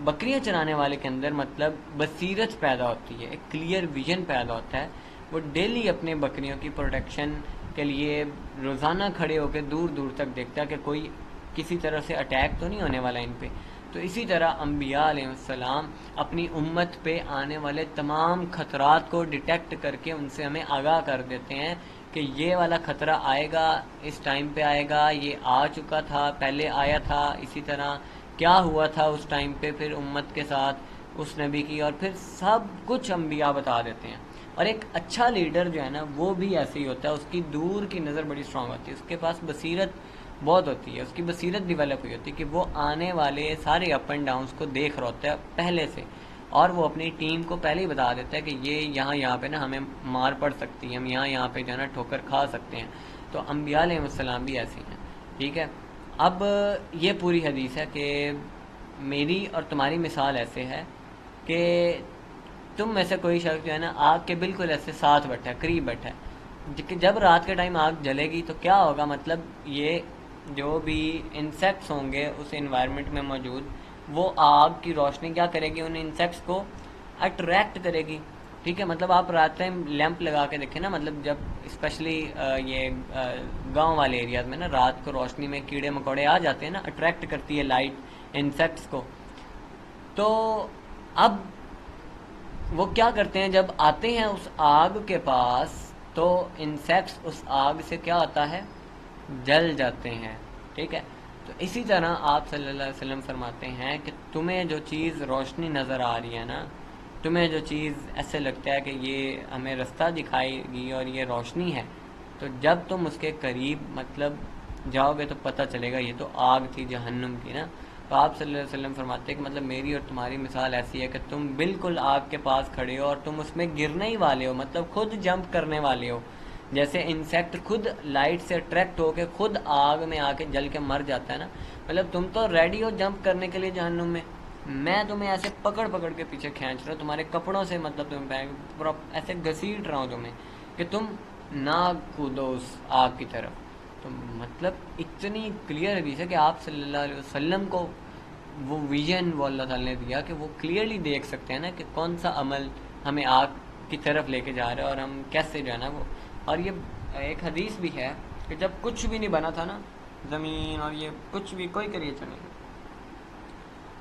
بکریاں چرانے والے کے اندر مطلب بصیرت پیدا ہوتی ہے، ایک کلیئر ویژن پیدا ہوتا ہے. وہ ڈیلی اپنے بکریوں کی پروٹیکشن کے لیے روزانہ کھڑے ہو کے دور دور تک دیکھتا ہے کہ کوئی کسی طرح سے اٹیک تو نہیں ہونے والا ان پہ. تو اسی طرح انبیاء علیہ السلام اپنی امت پہ آنے والے تمام خطرات کو ڈیٹیکٹ کر کے ان سے ہمیں آگاہ کر دیتے ہیں کہ یہ والا خطرہ آئے گا، اس ٹائم پہ آئے گا، یہ آ چکا تھا، پہلے آیا تھا، اسی طرح کیا ہوا تھا اس ٹائم پہ پھر امت کے ساتھ اس نبی کی، اور پھر سب کچھ انبیاء بتا دیتے ہیں. اور ایک اچھا لیڈر جو ہے نا وہ بھی ایسے ہی ہوتا ہے، اس کی دور کی نظر بڑی اسٹرانگ ہوتی ہے، اس کے پاس بصیرت بہت ہوتی ہے، اس کی بصیرت ڈیولپ ہوئی ہوتی ہے کہ وہ آنے والے سارے اپ اینڈ ڈاؤنس کو دیکھ رہا ہوتا ہے پہلے سے، اور وہ اپنی ٹیم کو پہلے ہی بتا دیتا ہے کہ یہ یہاں پہ نا ہمیں مار پڑ سکتی ہے، ہم یہاں پہ جو ہے نا ٹھوکر کھا سکتے ہیں. تو انبیاء علیہ السلام بھی ایسے ہیں. ٹھیک ہے، اب یہ پوری حدیث ہے کہ میری اور تمہاری مثال ایسے ہے کہ تم میں سے کوئی شخص جو ہے نا آگ کے بالکل ایسے ساتھ بیٹھا ہے، قریب بیٹھا ہے، کہ جب رات کے ٹائم آگ جلے گی تو کیا ہوگا، مطلب یہ جو بھی انسیکٹس ہوں گے اس انوائرمنٹ میں موجود، وہ آگ کی روشنی کیا کرے گی، ان انسیکٹس کو اٹریکٹ کرے گی. ٹھیک ہے، مطلب آپ رات ٹائم لیمپ لگا کے دیکھیں نا، مطلب جب اسپیشلی یہ گاؤں والے ایریاز میں نا رات کو روشنی میں کیڑے مکوڑے آ جاتے ہیں نا، اٹریکٹ کرتی ہے لائٹ انسیکٹس کو. تو اب وہ کیا کرتے ہیں جب آتے ہیں اس آگ کے پاس، تو انسیکٹس اس آگ سے کیا ہوتا ہے، جل جاتے ہیں. ٹھیک ہے، تو اسی طرح آپ صلی اللہ علیہ وسلم فرماتے ہیں کہ تمہیں جو چیز روشنی نظر آ رہی ہے نا، تمہیں جو چیز ایسے لگتا ہے کہ یہ ہمیں رستہ دکھائے گی اور یہ روشنی ہے، تو جب تم اس کے قریب مطلب جاؤ گے تو پتہ چلے گا یہ تو آگ تھی جہنم کی نا. تو آپ صلی اللہ علیہ وسلم فرماتے ہیں کہ مطلب میری اور تمہاری مثال ایسی ہے کہ تم بالکل آگ کے پاس کھڑے ہو اور تم اس میں گرنے ہی والے ہو، مطلب خود جمپ کرنے والے ہو. جیسے انسیکٹ خود لائٹ سے اٹریکٹ ہو کے خود آگ میں آ کے جل کے مر جاتا ہے نا، مطلب تم تو ریڈی ہو جمپ کرنے کے لیے جہنم میں تمہیں ایسے پکڑ پکڑ کے پیچھے کھینچ رہا ہوں تمہارے کپڑوں سے، مطلب تمہیں پورا ایسے گھسیٹ رہا ہوں تمہیں کہ تم نہ کودو اس آگ کی طرف. تو مطلب اتنی کلیئر حدیث ہے کہ آپ صلی اللہ علیہ وسلم کو وہ ویژن وہ اللہ تعالی نے دیا کہ وہ کلیئرلی دیکھ سکتے ہیں نا کہ کون سا عمل ہمیں آگ کی طرف لے کے جا رہا ہے اور ہم کیسے جو ہے نا وہ. اور یہ ایک حدیث بھی ہے کہ جب کچھ بھی نہیں بنا تھا نا، زمین اور یہ کچھ بھی کوئی کریچر نہیں،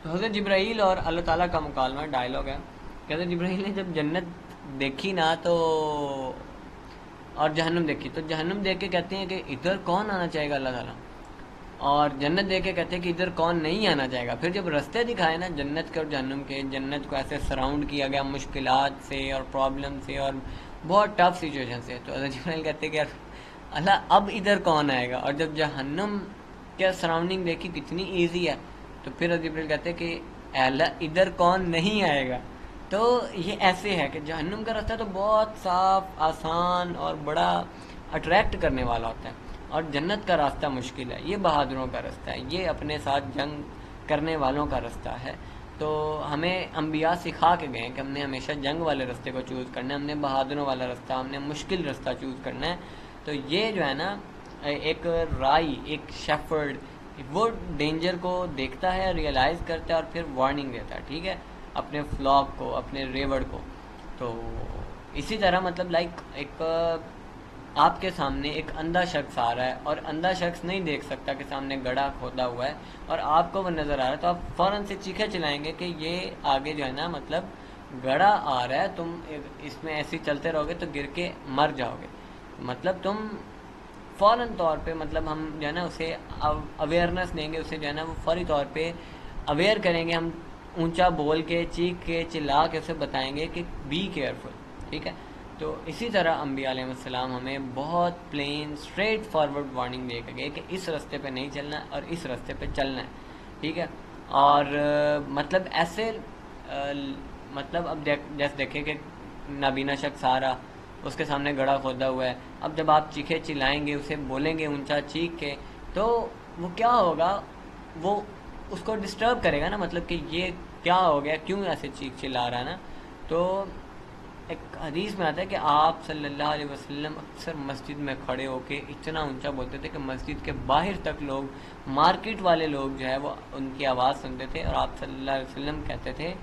تو حضرت جبرائیل اور اللہ تعالیٰ کا مکالمہ ڈائلاگ ہے کہ حضرت جبرائیل نے جب جنت دیکھی نا تو اور جہنم دیکھی، تو جہنم دیکھ کے کہتے ہیں کہ ادھر کون آنا چاہے گا اللہ تعالیٰ، اور جنت دیکھ کے کہتے ہیں کہ ادھر کون نہیں آنا چاہے گا. پھر جب رستے دکھائے نا جنت کے اور جہنم کے، جنت کو ایسے سراؤنڈ کیا گیا مشکلات سے اور پرابلم سے اور بہت ٹف سچویشن سے، تو حضرت جبرائیل کہتے ہیں کہ یار اللہ اب ادھر کون آئے گا. اور جب جہنم کے سراؤنڈنگ دیکھی کتنی ایزی ہے، تو پھر حضرت جبرائیل کہتے ہیں کہ اے اللہ ادھر کون نہیں آئے گا. تو یہ ایسے ہے کہ جہنم کا راستہ تو بہت صاف آسان اور بڑا اٹریکٹ کرنے والا ہوتا ہے، اور جنت کا راستہ مشکل ہے، یہ بہادروں کا راستہ ہے، یہ اپنے ساتھ جنگ کرنے والوں کا راستہ ہے. تو ہمیں انبیاء سکھا کے گئے کہ ہم نے ہمیشہ جنگ والے راستے کو چوز کرنا ہے، ہم نے بہادروں والا راستہ، ہم نے مشکل راستہ چوز کرنا ہے. تو یہ جو ہے نا ایک رائی، ایک شیفرڈ، وہ ڈینجر کو دیکھتا ہے، ریئلائز کرتا ہے اور پھر وارننگ دیتا ہے، ٹھیک ہے، اپنے فلاک کو، اپنے ریوڑ کو. تو اسی طرح مطلب لائک ایک آپ کے سامنے ایک اندھا شخص آ رہا ہے اور اندھا شخص نہیں دیکھ سکتا کہ سامنے گڑھا کھودا ہوا ہے اور آپ کو وہ نظر آ رہا ہے، تو آپ فوراً سے چیخے چلائیں گے کہ یہ آگے جو ہے نا مطلب گڑھا آ رہا ہے، تم اس میں ایسے چلتے رہو گے تو گر کے مر جاؤ گے. مطلب تم فوراً طور پہ مطلب ہم جو ہے نا اسے اویئرنیس دیں گے، اسے جو ہے نا وہ فوری طور پہ اویئر کریں گے، ہم اونچا بول کے چیخ کے چلا کے اسے بتائیں گے کہ بی کیئرفل، ٹھیک ہے. تو اسی طرح انبیاء علیہ السلام ہمیں بہت پلین اسٹریٹ فارورڈ وارننگ دے کے گئے کہ اس راستے پہ نہیں چلنا ہے اور اس راستے پہ چلنا ہے، ٹھیک ہے. اور مطلب ایسے مطلب اب جیسے دیکھیں کہ نابینا شخص آ رہا، اس کے سامنے گڑھا کھودا ہوا ہے، اب جب آپ چیخے چلائیں گے، اسے بولیں گے اونچا چیخ کے، تو وہ کیا ہوگا، وہ اس کو ڈسٹرب کرے گا نا، مطلب کہ یہ کیا ہو گیا، کیوں ایسے چیخ چلا رہا ہے نا. تو ایک حدیث میں آتا ہے کہ آپ صلی اللہ علیہ وسلم اکثر مسجد میں کھڑے ہو کے اتنا اونچا بولتے تھے کہ مسجد کے باہر تک لوگ، مارکیٹ والے لوگ جو ہے وہ ان کی آواز سنتے تھے، اور آپ صلی اللہ علیہ وسلم کہتے تھے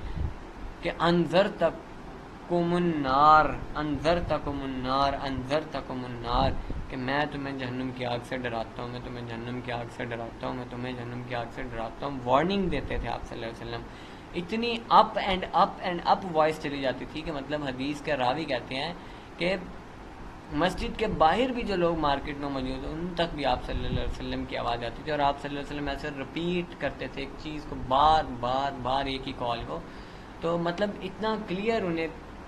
کہ انذر تکم النار، انذر تکم النار، انذر تکم النار، کہ میں تمہیں جہنم کی آگ سے ڈراتا ہوں، میں تمہیں جہنم کی آگ سے ڈراتا ہوں، میں تمہیں جہنم کی آگ سے ڈراتا ہوں. وارننگ دیتے تھے آپ صلی اللہ علیہ وسلم. اتنی up and up and up voice چلی جاتی تھی کہ مطلب حدیث کے راوی کہتے ہیں کہ مسجد کے باہر بھی جو لوگ مارکیٹ میں موجود ہیں ان تک بھی آپ صلی اللہ علیہ وسلم کی آواز آتی تھی، اور آپ صلی اللہ علیہ وسلم ایسے رپیٹ کرتے تھے ایک چیز کو بار بار بار ایک ہی کال کو. تو مطلب اتنا کلیئر انہیں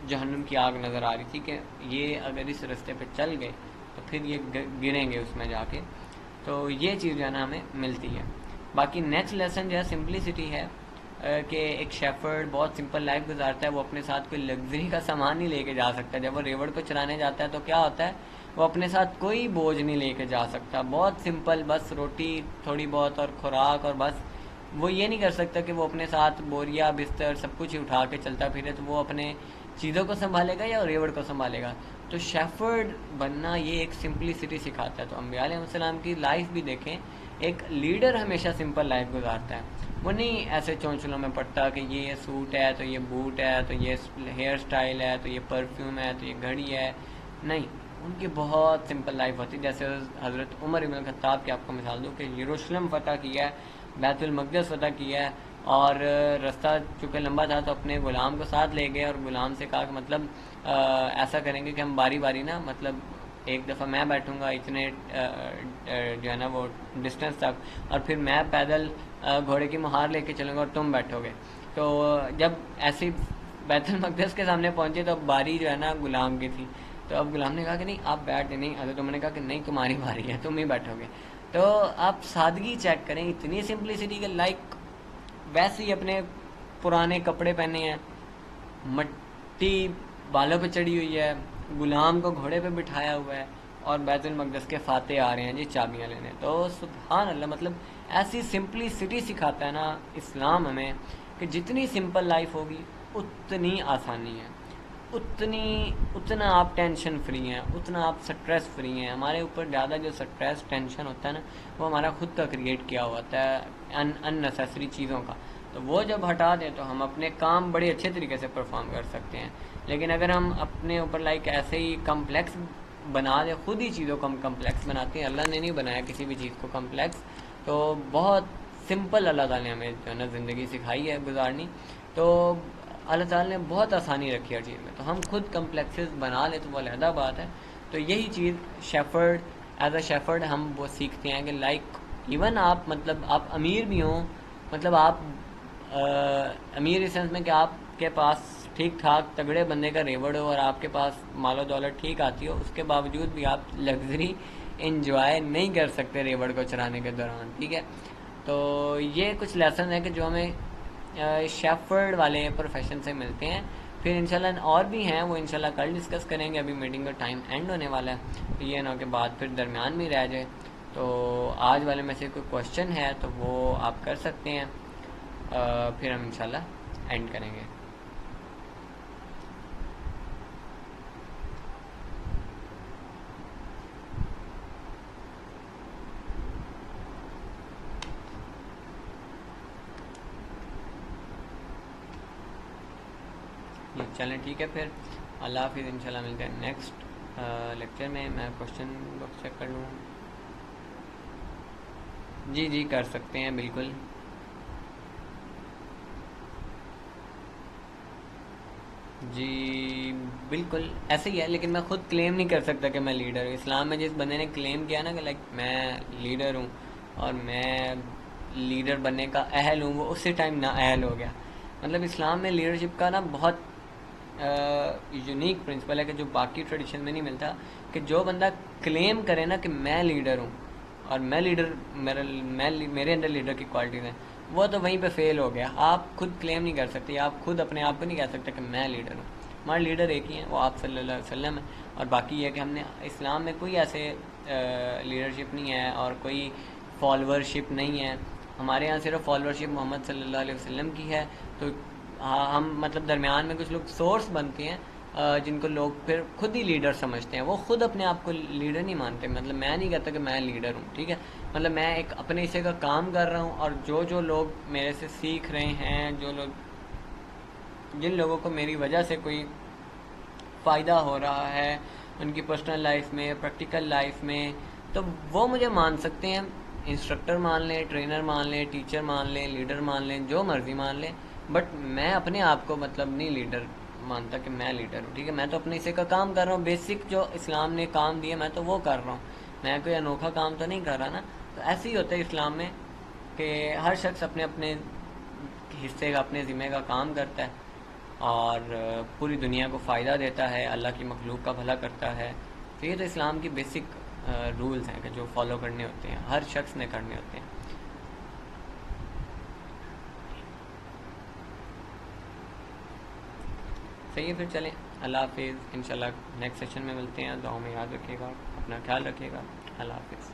جہنم کی آگ نظر آ رہی تھی کہ یہ اگر اس راستے پہ چل گئے تو پھر یہ گریں گے اس میں جا کے. تو یہ چیز جو ہے نا ہمیں ملتی ہے. باقی نیکسٹ لیسن جو ہے سمپلسٹی ہے، کہ ایک شیفرڈ بہت سمپل لائف گزارتا ہے، وہ اپنے ساتھ کوئی لگژری کا سامان نہیں لے کے جا سکتا. جب وہ ریوڑ کو چلانے جاتا ہے تو کیا ہوتا ہے، وہ اپنے ساتھ کوئی بوجھ نہیں لے کے جا سکتا، بہت سمپل، بس روٹی تھوڑی بہت اور خوراک، اور بس وہ یہ نہیں کر سکتا کہ وہ اپنے ساتھ بوریا بستر سب کچھ اٹھا کے چلتا پھرے، تو وہ اپنے چیزوں کو سنبھالے گا یا ریوڑ کو سنبھالے گا. تو شیفرڈ بننا یہ ایک سمپلسٹی سکھاتا ہے. تو انبیاء علیہ السلام کی لائف بھی دیکھیں، ایک لیڈر ہمیشہ سمپل لائف گزارتا ہے، وہ نہیں ایسے چونچلوں میں پڑتا کہ یہ سوٹ ہے تو یہ بوٹ ہے تو یہ ہیئر سٹائل ہے تو یہ پرفیوم ہے تو یہ گھڑی ہے، نہیں، ان کی بہت سمپل لائف ہوتی. جیسے حضرت عمر بن الخطاب کی آپ کو مثال دوں کہ یروشلم فتح کیا ہے، بیت المقدس فتح کیا ہے، اور راستہ چونکہ لمبا تھا تو اپنے غلام کو ساتھ لے گئے اور غلام سے کہا کہ مطلب ایسا کریں گے کہ ہم باری باری نا مطلب ایک دفعہ میں بیٹھوں گا اتنے جو ہے نا وہ ڈسٹینس تک، اور پھر میں پیدل گھوڑے کی مہار لے کے چلوں گا اور تم بیٹھو گے. تو جب ایسی بیت المقدس کے سامنے پہنچے تو باری جو ہے نا غلام کی تھی. تو اب غلام نے کہا کہ نہیں آپ بیٹھ نہیں، حضرت عمر نے کہا کہ نہیں تمہاری باری ہے، تم ہی بیٹھو گے. تو آپ سادگی چیک کریں، اتنی سمپلسٹی کہ لائک ویسے ہی اپنے پرانے کپڑے پہنے ہیں، مٹی بالوں پہ چڑھی ہوئی ہے، غلام کو گھوڑے پہ بٹھایا ہوا ہے، اور بیت المقدس کے فاتح آ رہے ہیں جی چابیاں لینے. تو سبحان اللہ، مطلب ایسی سمپلسٹی سکھاتا ہے نا اسلام ہمیں کہ جتنی سمپل لائف ہوگی اتنی آسانی ہے، اتنا آپ ٹینشن فری ہیں، اتنا آپ سٹریس فری ہیں. ہمارے اوپر زیادہ جو سٹریس ٹینشن ہوتا ہے نا وہ ہمارا خود کا کریٹ کیا ہوا ہوتا ہے ان نیسیسری چیزوں کا. تو وہ جب ہٹا دیں تو ہم اپنے کام بڑے اچھے طریقے سے پرفارم کر سکتے ہیں. لیکن اگر ہم اپنے اوپر لائک ایسے ہی کمپلیکس بنا دیں، خود ہی چیزوں کو ہم کمپلیکس بناتے ہیں. اللہ نے نہیں بنایا کسی بھی چیز کو کمپلیکس، تو بہت سمپل اللہ تعالیٰ نے ہمیں جو ہے نا زندگی سکھائی ہے گزارنی. تو اللہ تعالیٰ نے بہت آسانی رکھی ہر چیز میں. تو ہم خود کمپلیکسز بنا لیں تو وہ علیحدہ بات ہے. تو یہی چیز شیفرڈ، ایز اے شیفرڈ ہم وہ سیکھتے ہیں کہ لائک ایون آپ مطلب آپ امیر بھی ہوں، مطلب آپ امیر اس سینس میں کہ آپ کے پاس ٹھیک ٹھاک تگڑے بندے کا ریوڑ ہو اور آپ کے پاس مال و دولت ٹھیک آتی ہو، اس کے باوجود بھی آپ لگژری انجوائے نہیں کر سکتے ریوڑ کو چرانے کے دوران. ٹھیک ہے، تو یہ کچھ لیسن ہے کہ جو ہمیں شیفرڈ والے پروفیشن سے ملتے ہیں. پھر انشاءاللہ اور بھی ہیں، وہ انشاءاللہ کل ڈسکس کریں گے. ابھی میٹنگ کا ٹائم اینڈ ہونے والا ہے، تو یہ نہ کہ بعد پھر درمیان میں رہ جائے. تو آج والے میں سے کوئی کوشچن ہے تو وہ آپ کر سکتے ہیں، پھر ہم انشاءاللہ اینڈ کریں گے. چلیں ٹھیک ہے، پھر اللہ حافظ. انشاءاللہ ملتے ہیں نیکسٹ لیکچر میں. میں کوشچن باکس چیک کر لوں. جی جی کر سکتے ہیں بالکل. جی بالکل ایسے ہی ہے، لیکن میں خود کلیم نہیں کر سکتا کہ میں لیڈر ہوں. اسلام میں جس بندے نے کلیم کیا نا کہ لائک میں لیڈر ہوں اور میں لیڈر بننے کا اہل ہوں، وہ اسی ٹائم نا اہل ہو گیا. مطلب اسلام میں لیڈرشپ کا نا بہت یونیک پرنسپل ہے کہ جو باقی ٹریڈیشن میں نہیں ملتا، کہ جو بندہ کلیم کرے نا کہ میں لیڈر ہوں اور میں لیڈر میرے اندر لیڈر کی کوالٹیز ہیں، وہ تو وہیں پہ فیل ہو گیا. آپ خود کلیم نہیں کر سکتے، آپ خود اپنے آپ کو نہیں کہہ سکتے کہ میں لیڈر ہوں. ہمارے لیڈر ایک ہی ہیں، وہ آپ صلی اللہ علیہ وسلم ہیں. اور باقی یہ کہ ہم نے اسلام میں کوئی ایسے لیڈرشپ نہیں ہے اور کوئی فالوورشپ نہیں ہے. ہمارے یہاں صرف فالوورشپ محمد صلی اللہ علیہ وسلم کی ہے. تو ہم مطلب درمیان میں کچھ لوگ سورس بنتے ہیں جن کو لوگ پھر خود ہی لیڈر سمجھتے ہیں. وہ خود اپنے آپ کو لیڈر نہیں مانتے. مطلب میں نہیں کہتا کہ میں لیڈر ہوں، ٹھیک ہے، مطلب میں ایک اپنے حصے کا کام کر رہا ہوں، اور جو لوگ میرے سے سیکھ رہے ہیں، جن لوگوں کو میری وجہ سے کوئی فائدہ ہو رہا ہے ان کی پرسنل لائف میں، پریکٹیکل لائف میں، تو وہ مجھے مان سکتے ہیں. انسٹرکٹر مان لیں، ٹرینر مان لیں، ٹیچر مان لیں، لیڈر مان لیں، جو مرضی مان لیں. بٹ میں اپنے آپ کو مطلب نہیں لیڈر مانتا کہ میں لیڈر ہوں. ٹھیک ہے، میں تو اپنے حصے کا کام کر رہا ہوں. بیسک جو اسلام نے کام دیا میں تو وہ کر رہا ہوں. میں کوئی انوکھا کام تو نہیں کر رہا نا. تو ایسے ہی ہوتا ہے اسلام میں کہ ہر شخص اپنے اپنے حصے کا، اپنے ذمہ کا کام کرتا ہے اور پوری دنیا کو فائدہ دیتا ہے، اللہ کی مخلوق کا بھلا کرتا ہے. تو یہ تو اسلام کی بیسک رولز ہیں کہ جو فالو کرنے ہوتے ہیں، ہر شخص نے کرنے ہوتے ہیں. صحیح ہے، پھر چلیں اللہ حافظ. انشاءاللہ نیکسٹ سیشن میں ملتے ہیں. دعاؤں میں یاد رکھیے گا، اپنا خیال رکھیے گا. اللہ حافظ.